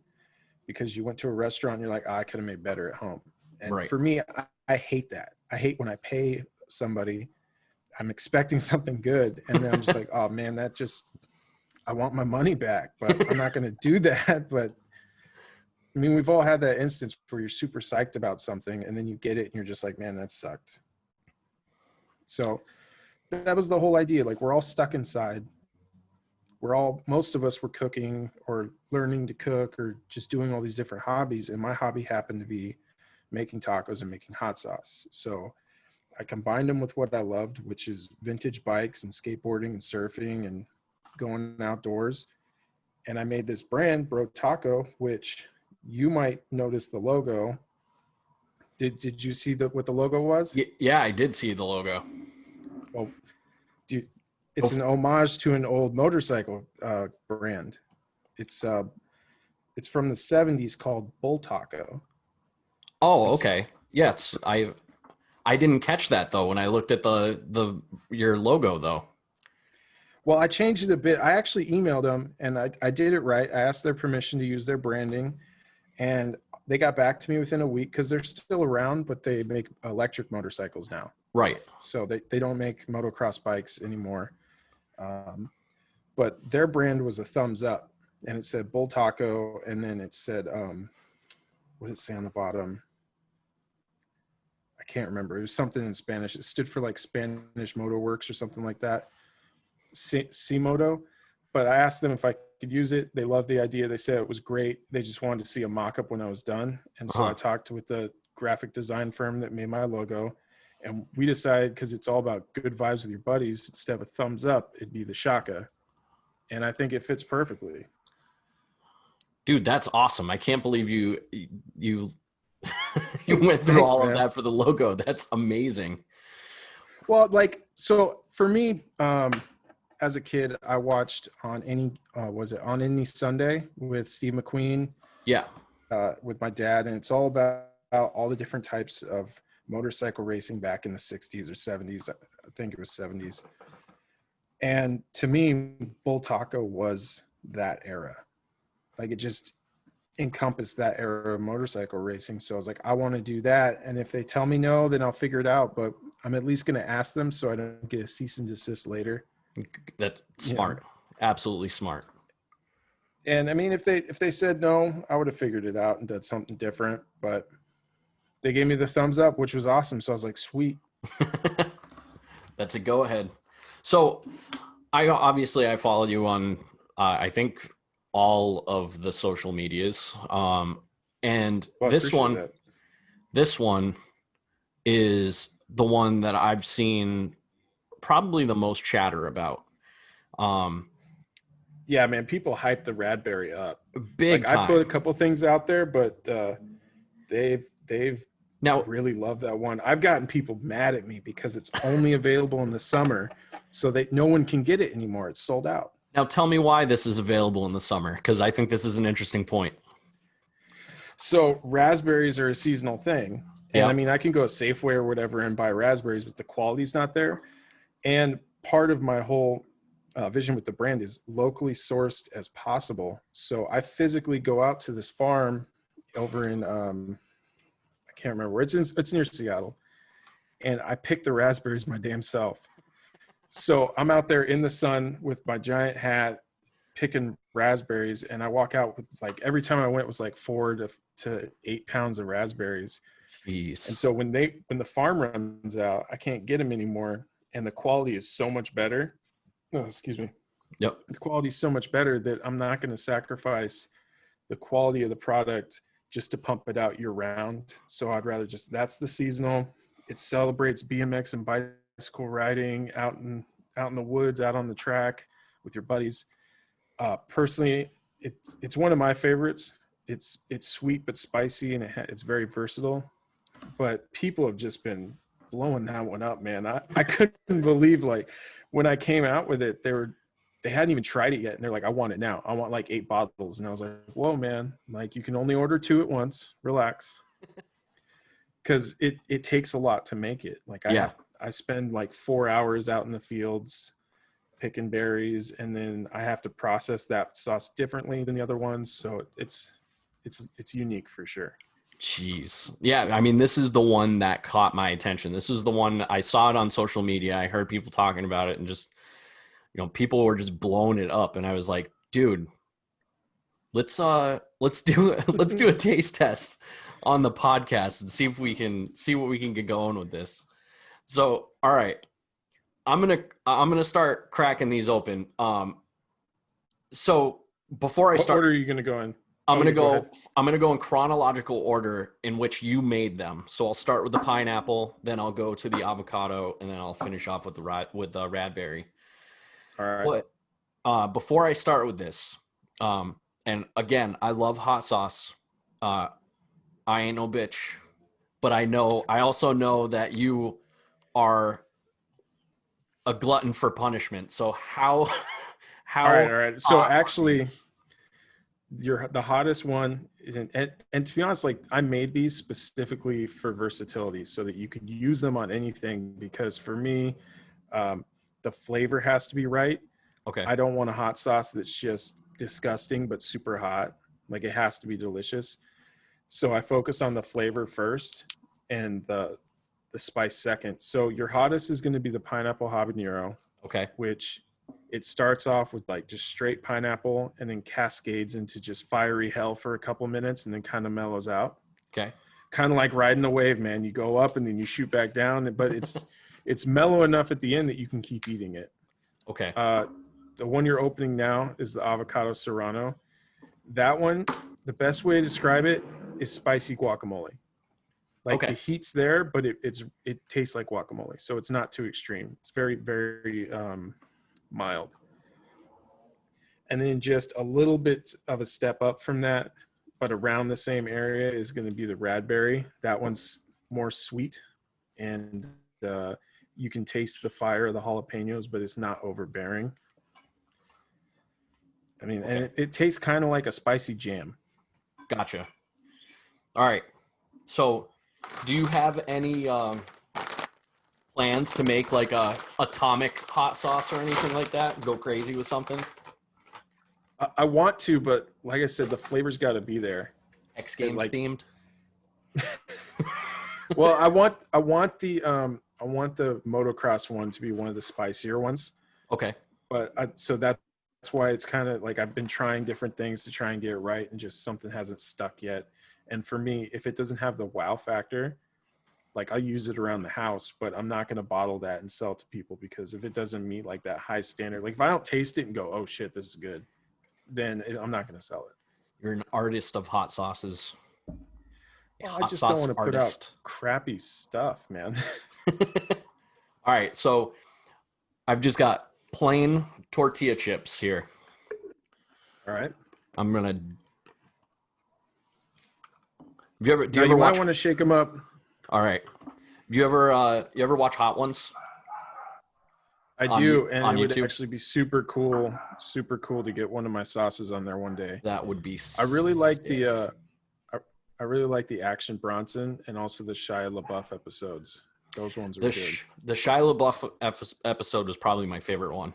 because you went to a restaurant and you're like, I could have made better at home. And right. For me, I hate that. I hate when I pay somebody, I'm expecting something good, and then I'm just like, oh man, I want my money back, but I'm not going to do that. But I mean, we've all had that instance where you're super psyched about something and then you get it and you're just like, man, that sucked. So that was the whole idea. Like, we're all stuck inside. Most of us were cooking or learning to cook or just doing all these different hobbies. And my hobby happened to be making tacos and making hot sauce. So I combined them with what I loved, which is vintage bikes and skateboarding and surfing and going outdoors. And I made this brand, Brotaco, which you might notice the logo. Did you see what the logo was? Yeah, I did see the logo. Well, it's an homage to an old motorcycle brand. It's from the 70s called Brotaco. Oh, okay. Yes, I didn't catch that though when I looked at your logo though. Well, I changed it a bit. I actually emailed them and I did it right. I asked their permission to use their branding, and they got back to me within a week because they're still around, but they make electric motorcycles now. Right. So they don't make motocross bikes anymore. But their brand was a thumbs up, and it said Bull Taco, and then it said, what did it say on the bottom? I can't remember. It was something in Spanish. It stood for like Spanish Motor Works or something like that. C-Moto. But I asked them if I could use it. They loved the idea. They said it was great. They just wanted to see a mock-up when I was done. And so I talked with the graphic design firm that made my logo. And we decided, because it's all about good vibes with your buddies, instead of a thumbs up, it'd be the Shaka. And I think it fits perfectly. Dude, that's awesome. I can't believe you you went through all of that for the logo. That's amazing. Well, like, so for me, as a kid, I watched on Any Sunday with Steve McQueen? Yeah. With my dad. And it's all about all the different types of motorcycle racing back in the 60s or 70s. I think it was 70s. And to me, Bull Taco was that era. Like it just encompassed that era of motorcycle racing. So I was like, I want to do that. And if they tell me no, then I'll figure it out. But I'm at least going to ask them so I don't get a cease and desist later. That's smart. Absolutely smart. And I mean, if they said no, I would have figured it out and done something different. But they gave me the thumbs up, which was awesome. So I was like, sweet. That's a go ahead. So I followed you on I think all of the social medias. And Well, this one is the one that I've seen probably the most chatter about. Yeah, man, people hype the Raspberry up. Big like, time. I put a couple things out there, but they've now really love that one. I've gotten people mad at me because it's only available in the summer, so that no one can get it anymore. It's sold out. Now tell me why this is available in the summer, because I think this is an interesting point. So raspberries are a seasonal thing. And Yeah. I mean, I can go to Safeway or whatever and buy raspberries, but the quality's not there. And part of my whole vision with the brand is locally sourced as possible. So I physically go out to this farm over in, I can't remember where it's near Seattle. And I pick the raspberries my damn self. So I'm out there in the sun with my giant hat picking raspberries, and I walk out with, like, every time I went was like 4 to 8 pounds of raspberries. Jeez. And so when the farm runs out, I can't get them anymore, and the quality is so much better. Oh, excuse me. Yep. The quality is so much better that I'm not going to sacrifice the quality of the product just to pump it out year round. So I'd rather that's the seasonal. It celebrates BMX and bicycle riding out in the woods, out on the track with your buddies. Personally, it's one of my favorites. It's sweet but spicy, and it's very versatile. But people have just been blowing that one up, man. I couldn't believe, like, when I came out with it, they hadn't even tried it yet, and they're like, I want it now. I want like 8 bottles. And I was like, whoa, man, like, you can only order 2 at once. Relax. Because it takes a lot to make it. Like, I spend like 4 hours out in the fields picking berries, and then I have to process that sauce differently than the other ones. So it's unique for sure. Jeez. Yeah, I mean, this is the one that caught my attention. This was the one I saw it on social media. I heard people talking about it, and just, people were just blowing it up. And I was like, dude, let's do a taste test on the podcast and see what we can get going with this. So, all right, I'm gonna start cracking these open. So before I start, what order are you gonna go in? I'm gonna go in chronological order in which you made them. So I'll start with the pineapple, then I'll go to the avocado, and then I'll finish off with the raspberry. All right. But before I start with this, and again, I love hot sauce. I ain't no bitch, but I also know that you are a glutton for punishment. So how all right. So actually, the hottest one is, and to be honest, like, I made these specifically for versatility so that you could use them on anything, because for me, the flavor has to be right. Okay. I don't want a hot sauce that's just disgusting but super hot. Like, it has to be delicious. So I focus on the flavor first and the spice second. So your hottest is going to be the pineapple habanero. Okay. Which it starts off with like just straight pineapple and then cascades into just fiery hell for a couple minutes and then kind of mellows out. Okay. Kind of like riding a wave, man. You go up and then you shoot back down, but it's mellow enough at the end that you can keep eating it. Okay. The one you're opening now is the avocado serrano. That one, the best way to describe it is spicy guacamole. Like, okay. The heat's there, but it tastes like guacamole. So it's not too extreme. It's very, very mild. And then just a little bit of a step up from that, but around the same area, is going to be the raspberry. That one's more sweet, and you can taste the fire of the jalapenos, but it's not overbearing. I mean, okay. And it tastes kind of like a spicy jam. Gotcha. All right. So do you have any plans to make like a atomic hot sauce or anything like that? Go crazy with something? I want to, but like I said, the flavor's got to be there. X Games themed. Well, I want the motocross one to be one of the spicier ones. Okay. But so that's why it's kind of like I've been trying different things to try and get it right, and just something hasn't stuck yet. And for me, if it doesn't have the wow factor, like I'll use it around the house, but I'm not going to bottle that and sell it to people, because if it doesn't meet like that high standard, like if I don't taste it and go, oh shit, this is good, then I'm not going to sell it. You're an artist of hot sauces. Well, I just don't want to put out crappy stuff, man. All right, so I've just got plain tortilla chips here. All right. I'm gonna. Do you You ever might watch? want to shake them up. All right. You ever watch Hot Ones? I do, and on it would YouTube? actually be super cool to get one of my sauces on there one day. That would be. I really like sick. I really like the Action Bronson and also the Shia LaBeouf episodes. Those ones are good. The Shia LaBeouf episode was probably my favorite one.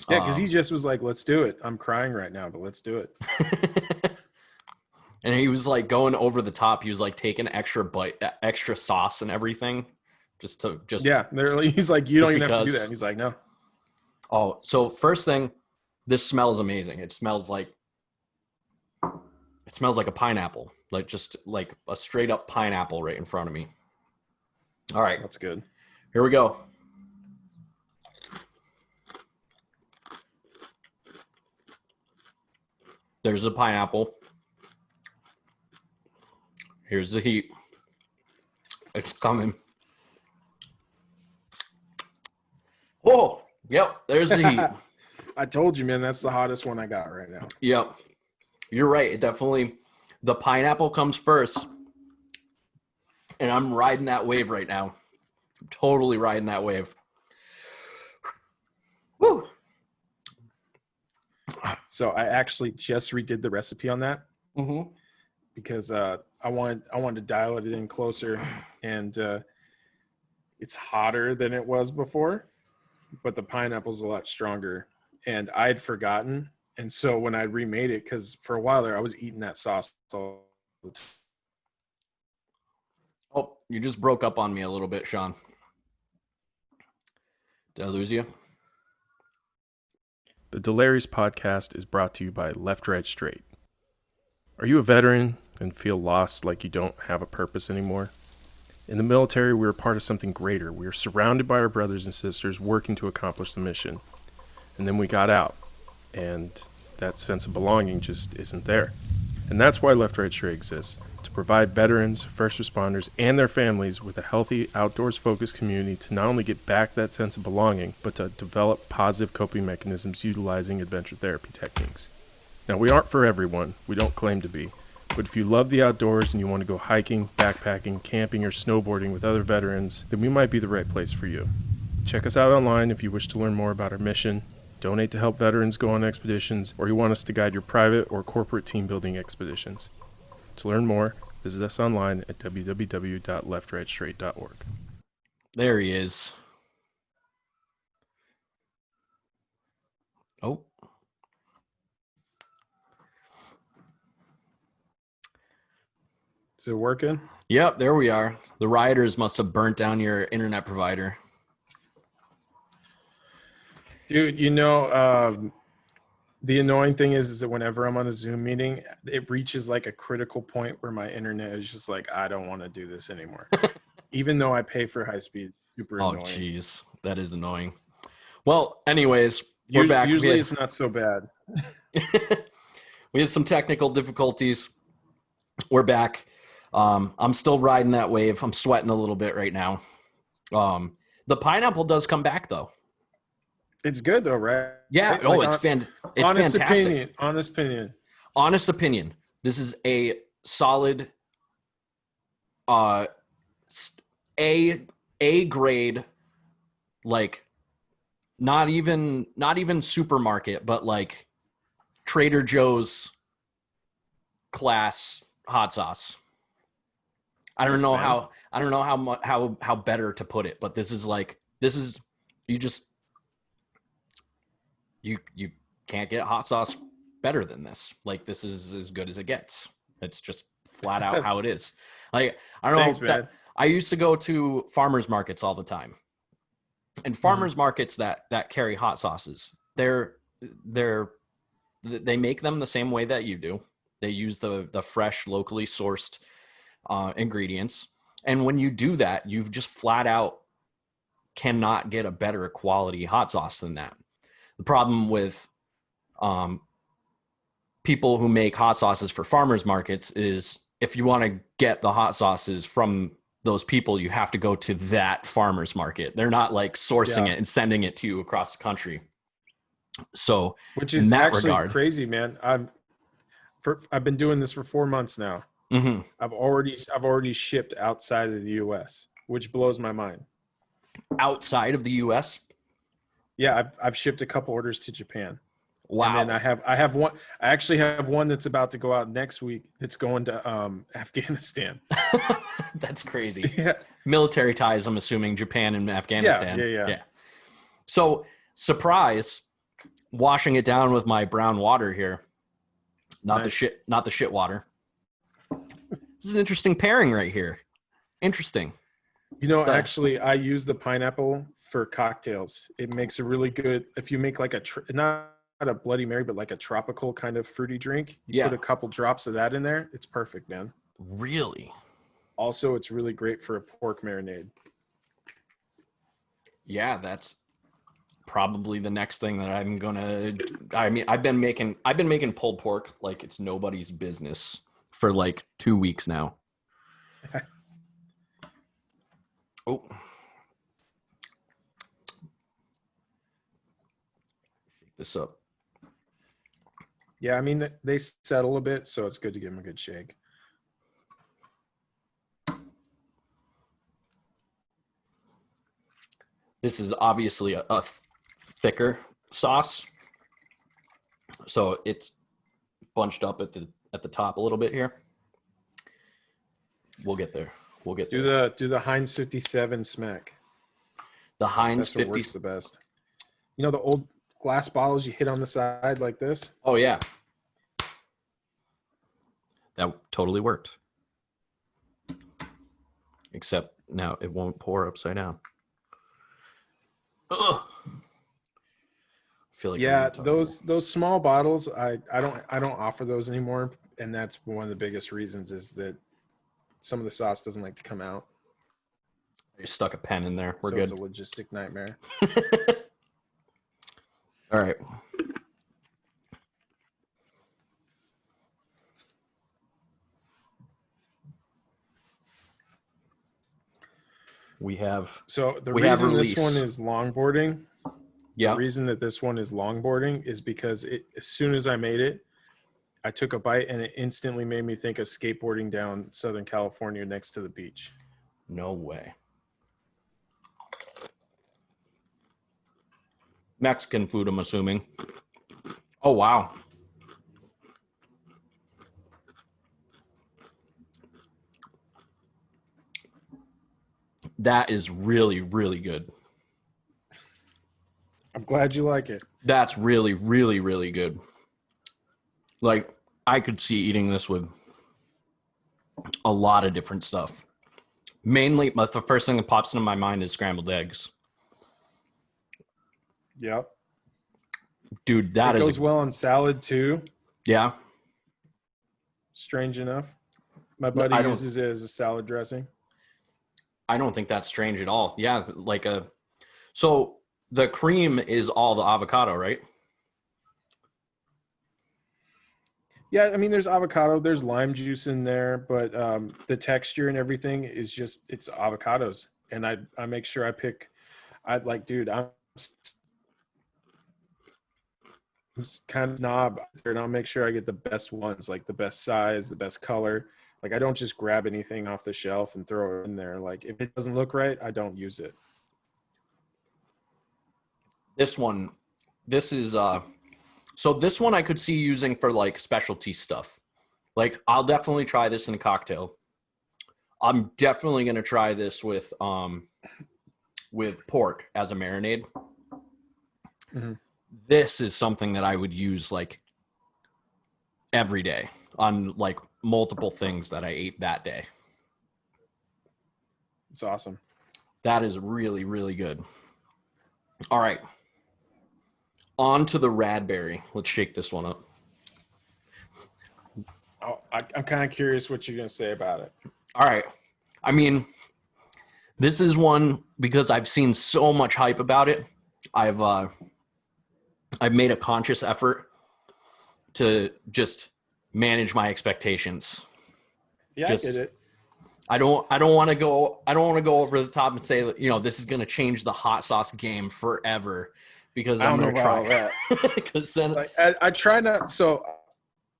Yeah, because he just was like, "Let's do it." I'm crying right now, but let's do it. And he was like going over the top. He was like taking extra sauce and everything, just yeah. He's like, "You don't even have to do because- that." And he's like, "No." Oh, so first thing, this smells amazing. It smells like a pineapple, like just like a straight up pineapple right in front of me. All right, That's good. here we go. There's the pineapple. Here's the heat. It's coming. Oh, yep, there's the heat. I told you, man. That's the hottest one I got right now. Yep. You're right. It definitely, the pineapple comes first. And I'm riding that wave right now. I'm totally riding that wave. Woo. So I actually just redid the recipe on that Mm-hmm. because I wanted to dial it in closer, and it's hotter than it was before, but the pineapple's a lot stronger, and I'd forgotten. And so when I remade it, because for a while there I was eating that sauce all the time. Oh, you just broke up on me a little bit, Sean. Did I lose you? The Delaireous podcast is brought to you by Left Right Straight. Are you a veteran and feel lost, like you don't have a purpose anymore? In the military, we are part of something greater. We are surrounded by our brothers and sisters working to accomplish the mission. And then we got out, and that sense of belonging just isn't there. And that's why Left Right Straight exists, to provide veterans, first responders, and their families with a healthy, outdoors-focused community to not only get back that sense of belonging, but to develop positive coping mechanisms utilizing adventure therapy techniques. Now, we aren't for everyone. We don't claim to be. But if you love the outdoors and you want to go hiking, backpacking, camping, or snowboarding with other veterans, then we might be the right place for you. Check us out online if you wish to learn more about our mission, donate to help veterans go on expeditions, or you want us to guide your private or corporate team building expeditions. To learn more, visit us online at www.leftrightstraight.org. There he is. Oh. Is it working? Yep, there we are. The rioters must have burnt down your internet provider. Dude, the annoying thing is that whenever I'm on a Zoom meeting, it reaches like a critical point where my internet is just like, I don't want to do this anymore. Even though I pay for high speed, super Oh, annoying. jeez. That is annoying. Well, anyways, we're back. Usually it's not so bad. We had some technical difficulties. We're back. I'm still riding that wave. I'm sweating a little bit right now. The pineapple does come back, though. It's good though, right? Yeah. Like, Oh, it's honest fantastic. Honest opinion. Honest opinion. This is a solid A grade, like not even supermarket, but like Trader Joe's class hot sauce. I don't Thanks, know man. how better to put it, but this is you can't get hot sauce better than this. Like, this is as good as it gets. It's just flat out how it is. Like, I don't Thanks, know man. that I used to go to farmers markets all the time. And farmers markets that carry hot sauces, they make them the same way that you do. They use the fresh, locally sourced ingredients. And when you do that, you've just flat out cannot get a better quality hot sauce than that. The problem with people who make hot sauces for farmers markets is if you want to get the hot sauces from those people, you have to go to that farmers market. They're not like sourcing it and sending it to you across the country. So, Which in is that actually regard, crazy, man. I've been doing this for 4 months now. mhm. I've already shipped outside of the US, which blows my mind. outside of the U.S. Yeah, I've shipped a couple orders to Japan. Wow. And then I actually have one that's about to go out next week. That's going to Afghanistan. That's crazy. Yeah. Military ties, I'm assuming, Japan and Afghanistan. Yeah. So, surprise, washing it down with my brown water here. Not Nice. the shit water. This is an interesting pairing right here. Interesting. You know, So- actually, I use the pineapple for cocktails. It makes a really good, if you make like not a Bloody Mary, but like a tropical kind of fruity drink. You put a couple drops of that in there. It's perfect, man. Really? Also, it's really great for a pork marinade. Yeah, that's probably the next thing that I'm gonna. I mean, I've been making pulled pork like it's nobody's business for like 2 weeks now. Oh, shake this up. Yeah, I mean, they settle a bit, so it's good to give them a good shake. This is obviously a thicker sauce, so it's bunched up at the top a little bit here. We'll get there. Do the Heinz 57 smack. The Heinz That's what 50. works the best. You know the old glass bottles you hit on the side like this? Oh yeah, that totally worked. Except now it won't pour upside down. Ugh. I feel like Yeah, those small bottles, I don't offer those anymore, and that's one of the biggest reasons is that some of the sauce doesn't like to come out. You stuck a pen in there. We're So good. it's a logistic nightmare. All right. We have So the We have reason this release. one is longboarding, yeah. the reason that this one is longboarding is because as soon as I made it, I took a bite and it instantly made me think of skateboarding down Southern California next to the beach. No way. Mexican food, I'm assuming. Oh wow. That is really, really good. I'm glad you like it. That's really, really, really good. Like, I could see eating this with a lot of different stuff. Mainly, the first thing that pops into my mind is scrambled eggs. Yep. Dude, that It is goes well on salad too. yeah. Strange enough. My buddy I don't- uses it as a salad dressing. I don't think that's strange at all. Yeah, so the cream is all the avocado, right? Yeah, I mean, there's avocado, there's lime juice in there, but the texture and everything is just, it's avocados. And I make sure dude, I'm kind of snob, and I'll make sure I get the best ones, like the best size, the best color. Like, I don't just grab anything off the shelf and throw it in there. Like, if it doesn't look right, I don't use it. This is so this one I could see using for like specialty stuff. Like, I'll definitely try this in a cocktail. I'm definitely going to try this with pork as a marinade. Mhm. This is something that I would use like every day on like multiple things that I ate that day. It's awesome. That is really, really good. All right. On to the Radberry. Let's shake this one up. Oh, I'm kind of curious what you're going to say about it. All right. I mean, this is one because I've seen so much hype about it. I've made a conscious effort to just manage my expectations. Yeah, Just, I get it. I don't want to go over the top and say, you know, this is going to change the hot sauce game forever because I I'm don't going know to about try. all that. Because then, Like I try not. So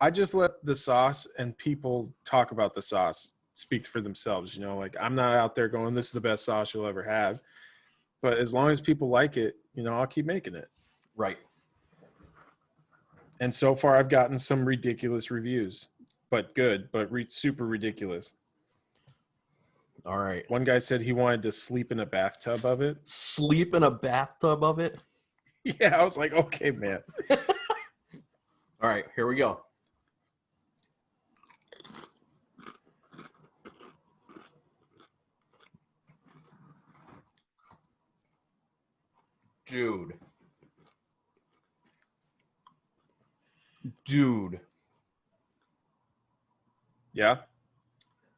I just let the sauce and people talk about the sauce speak for themselves. You know, like I'm not out there going, "This is the best sauce you'll ever have." But as long as people like it, you know, I'll keep making it. right. And so far, I've gotten some ridiculous reviews, but good, but super ridiculous. All right. One guy said he wanted to sleep in a bathtub of it. Sleep in a bathtub of it. Yeah, I was like, okay, man. All right, here we go. Dude. Yeah.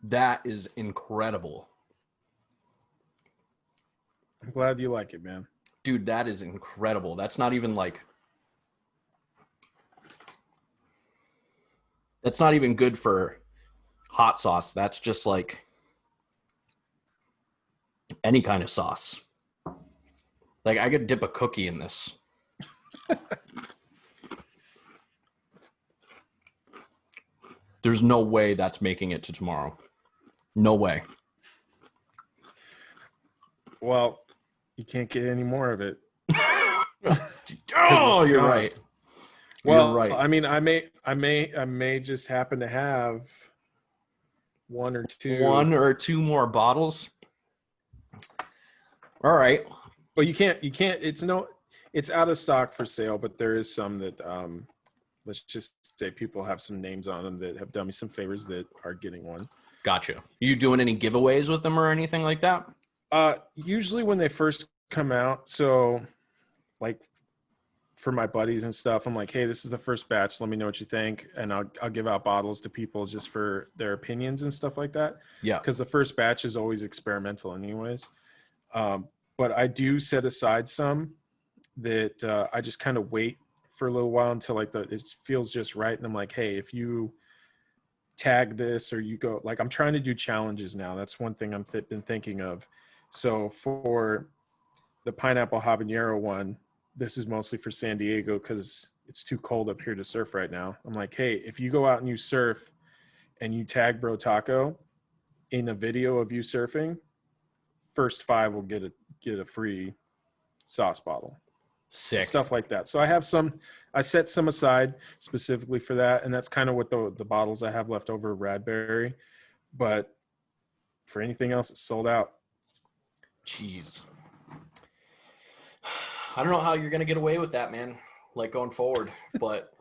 That is incredible. I'm glad you like it, man. Dude, that is incredible. That's not even like... That's not even good for hot sauce. That's just like any kind of sauce. Like I could dip a cookie in this. There's no way that's making it to tomorrow. No way. Well, you can't get any more of it. Oh, you're gone. right. Well, You're right. I mean, I may just happen to have one or two more bottles. All right. But you can't. It's out of stock for sale. But there is some that let's just say people have some names on them that have done me some favors that are getting one. Gotcha. You doing any giveaways with them or anything like that? Usually when they first come out, so like for my buddies and stuff, I'm like, hey, this is the first batch. Let me know what you think, and I'll give out bottles to people just for their opinions and stuff like that. Yeah. Because the first batch is always experimental, anyways. But I do set aside some that I just kind of wait for a little while until like it feels just right, and I'm like, hey, if you tag this or you go, like I'm trying to do challenges now. That's one thing I've been thinking of. So for the pineapple habanero one, this is mostly for San Diego because it's too cold up here to surf right now. I'm like, hey, if you go out and you surf and you tag Brotaco in a video of you surfing, first 5 will get a free sauce bottle. Sick. Stuff like that. So I set some aside specifically for that, and that's kind of what the bottles I have left over Radberry. But for anything else, it's sold out. Jeez. I don't know how you're gonna get away with that, man. Like going forward, but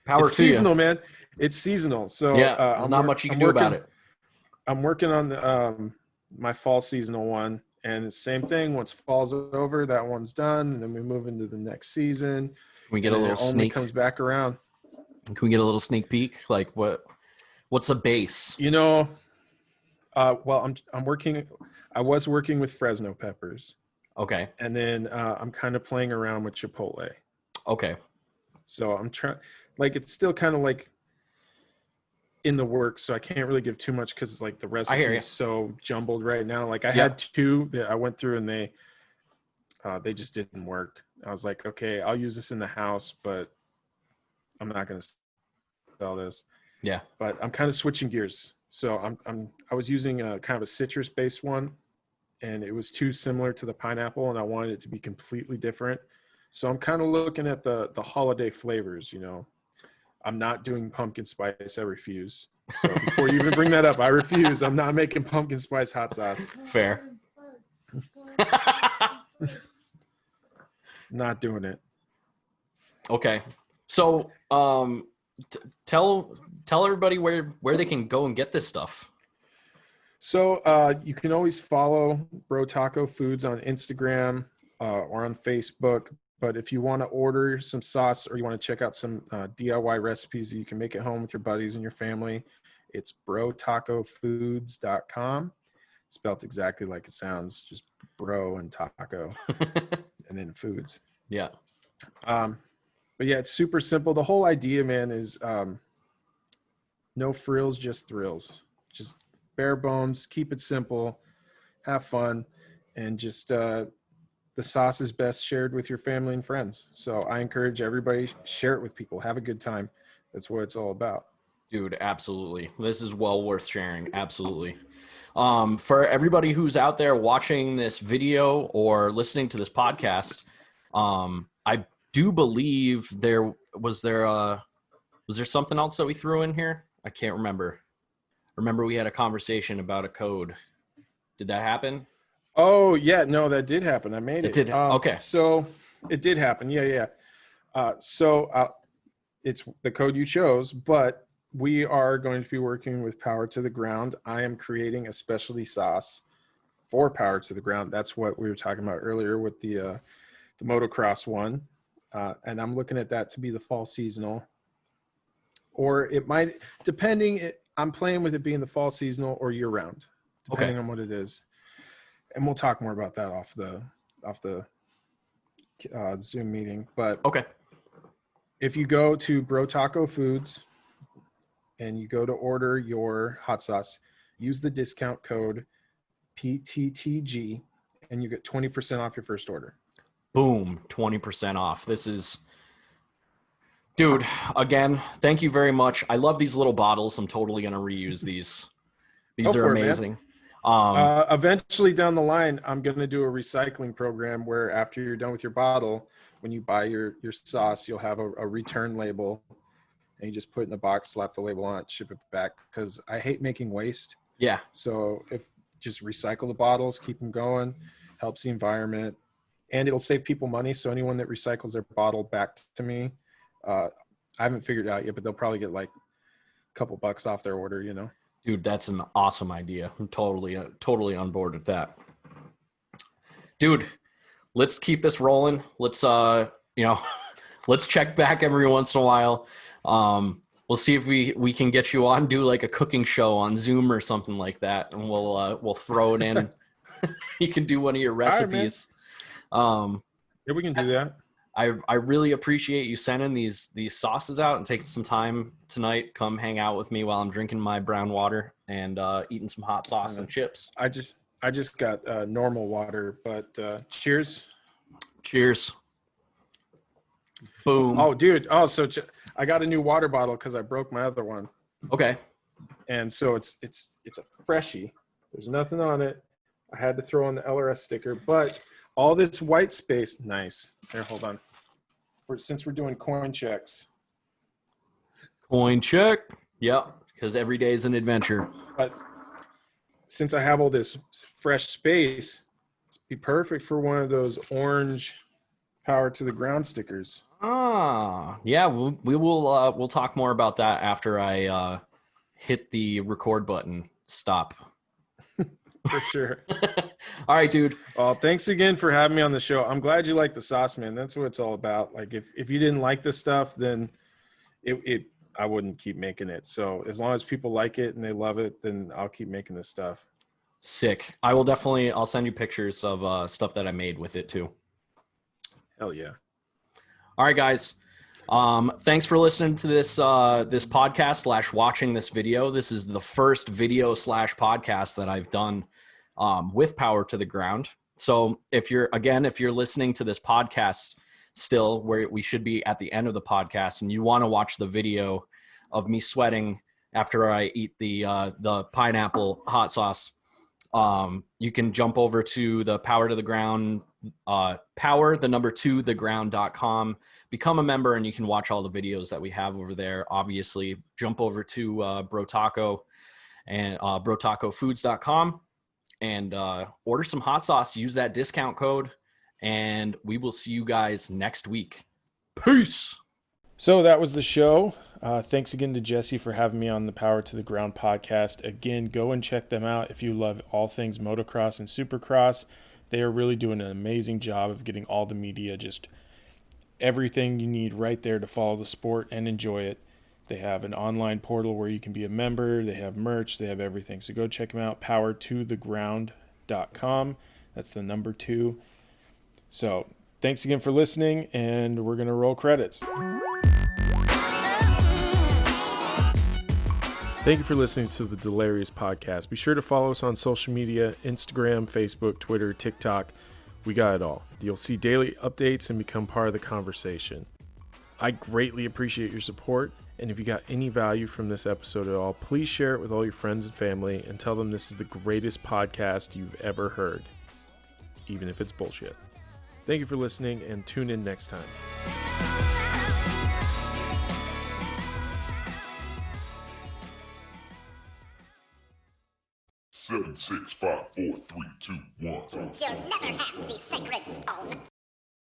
power It's to you. seasonal, man. It's seasonal. So yeah, there's not much you can do about it. I'm working on my fall seasonal one, and the same thing. Once fall's over, that one's done, and then we move into the next season. Can we get a little only sneak? comes back around. Can we get a little sneak peek? Like what's a base? You know, well, I'm working. I was working with Fresno peppers. Okay. And then I'm kind of playing around with Chipotle. Okay. So I'm trying, like, it's still kind of like in the works. So I can't really give too much because it's like the recipe is so jumbled right now. Like I had 2 that I went through and they just didn't work. I was like, okay, I'll use this in the house, but I'm not going to sell this. Yeah. But I'm kind of switching gears. So I was using a kind of a citrus based one, and it was too similar to the pineapple, and I wanted it to be completely different. So I'm kind of looking at the holiday flavors, you know. I'm not doing pumpkin spice. I refuse. So before you even bring that up, I refuse. I'm not making pumpkin spice hot sauce. Fair. Not doing it. Okay. So, tell everybody where they can go and get this stuff. So you can always follow Brotaco Foods on Instagram or on Facebook. But if you want to order some sauce or you want to check out some DIY recipes that you can make at home with your buddies and your family, it's brotacofoods.com. Spelled exactly like it sounds, just bro and taco and then foods. Yeah. But yeah, it's super simple. The whole idea, man, is no frills, just thrills. Just bare bones, keep it simple, have fun, and just the sauce is best shared with your family and friends. So I encourage everybody, share it with people, have a good time. That's what it's all about. Dude, absolutely. This is well worth sharing. Absolutely. For everybody who's out there watching this video or listening to this podcast, I do believe was there something else that we threw in here? I can't remember. Remember we had a conversation about a code. Did that happen? Oh yeah, no, that did happen. I made it. It did. Okay. So it did happen. Yeah. It's the code you chose, but we are going to be working with Power to the Ground. I am creating a specialty sauce for Power to the Ground. That's what we were talking about earlier with the motocross one. And I'm looking at that to be the fall seasonal, or it might, I'm playing with it being the fall seasonal or year round, depending on what it is. And we'll talk more about that off the Zoom meeting. But okay, if you go to Brotaco Foods and you go to order your hot sauce, use the discount code PTTG and you get 20% off your first order. Boom, 20% off. This is, dude, again, thank you very much. I love these little bottles. I'm totally going to reuse these. These are amazing. Eventually down the line, I'm going to do a recycling program where after you're done with your bottle, when you buy your sauce, you'll have a return label and you just put it in the box, slap the label on it, ship it back. Cause I hate making waste. Yeah. So if just recycle the bottles, keep them going, helps the environment, and it'll save people money. So anyone that recycles their bottle back to me, I haven't figured it out yet, but they'll probably get like a couple bucks off their order, you know? Dude, that's an awesome idea. I'm totally on board with that. Dude, let's keep this rolling. Let's, let's check back every once in a while. We'll see if we can get you on, do like a cooking show on Zoom or something like that. And we'll throw it in. You can do one of your recipes. Yeah, we can do that. I really appreciate you sending these sauces out and taking some time tonight. Come hang out with me while I'm drinking my brown water and eating some hot sauce and chips. I just got normal water, but cheers. Cheers. Boom. Oh, dude. So I got a new water bottle because I broke my other one. Okay. And so it's a freshie. There's nothing on it. I had to throw on the LRS sticker, but all this white space. Nice. Here, hold on. Since we're doing coin checks. Coin check. Yep. Because every day is an adventure. But since I have all this fresh space, it'd be perfect for one of those orange Power to the Ground stickers. Yeah. We'll talk more about that after I hit the record button. Stop. For sure. All right, dude. Well, thanks again for having me on the show. I'm glad you like the sauce, man. That's what it's all about. Like if you didn't like this stuff, then I wouldn't keep making it. So as long as people like it and they love it, then I'll keep making this stuff. Sick. I'll send you pictures of stuff that I made with it too. Hell yeah. All right, guys. Thanks for listening to this podcast / watching this video. This is the first video / podcast that I've done with Power to the Ground. So if you're listening to this podcast still, where we should be at the end of the podcast, and you want to watch the video of me sweating after I eat the pineapple hot sauce, You can jump over to the Power to the Ground, power2theground.com, become a member, and you can watch all the videos that we have over there. Obviously, jump over to Brotaco and brotacofoods.com and order some hot sauce. Use that discount code, and we will see you guys next week. Peace. So that was the show. Thanks again to Jesse for having me on the Power to the Ground podcast. Again, go and check them out if you love all things motocross and supercross. They are really doing an amazing job of getting all the media, just everything you need right there to follow the sport and enjoy it. They have an online portal where you can be a member. They have merch. They have everything. So go check them out, power2theground.com. That's the number 2. So thanks again for listening, and we're going to roll credits. Thank you for listening to the Delaireous podcast. Be sure to follow us on social media, Instagram, Facebook, Twitter, TikTok. We got it all. You'll see daily updates and become part of the conversation. I greatly appreciate your support, and if you got any value from this episode at all, please share it with all your friends and family and tell them this is the greatest podcast you've ever heard, even if it's bullshit. Thank you for listening, and tune in next time. 7, 6, 5, 4, 3, 2, 1. You'll never have the sacred stone.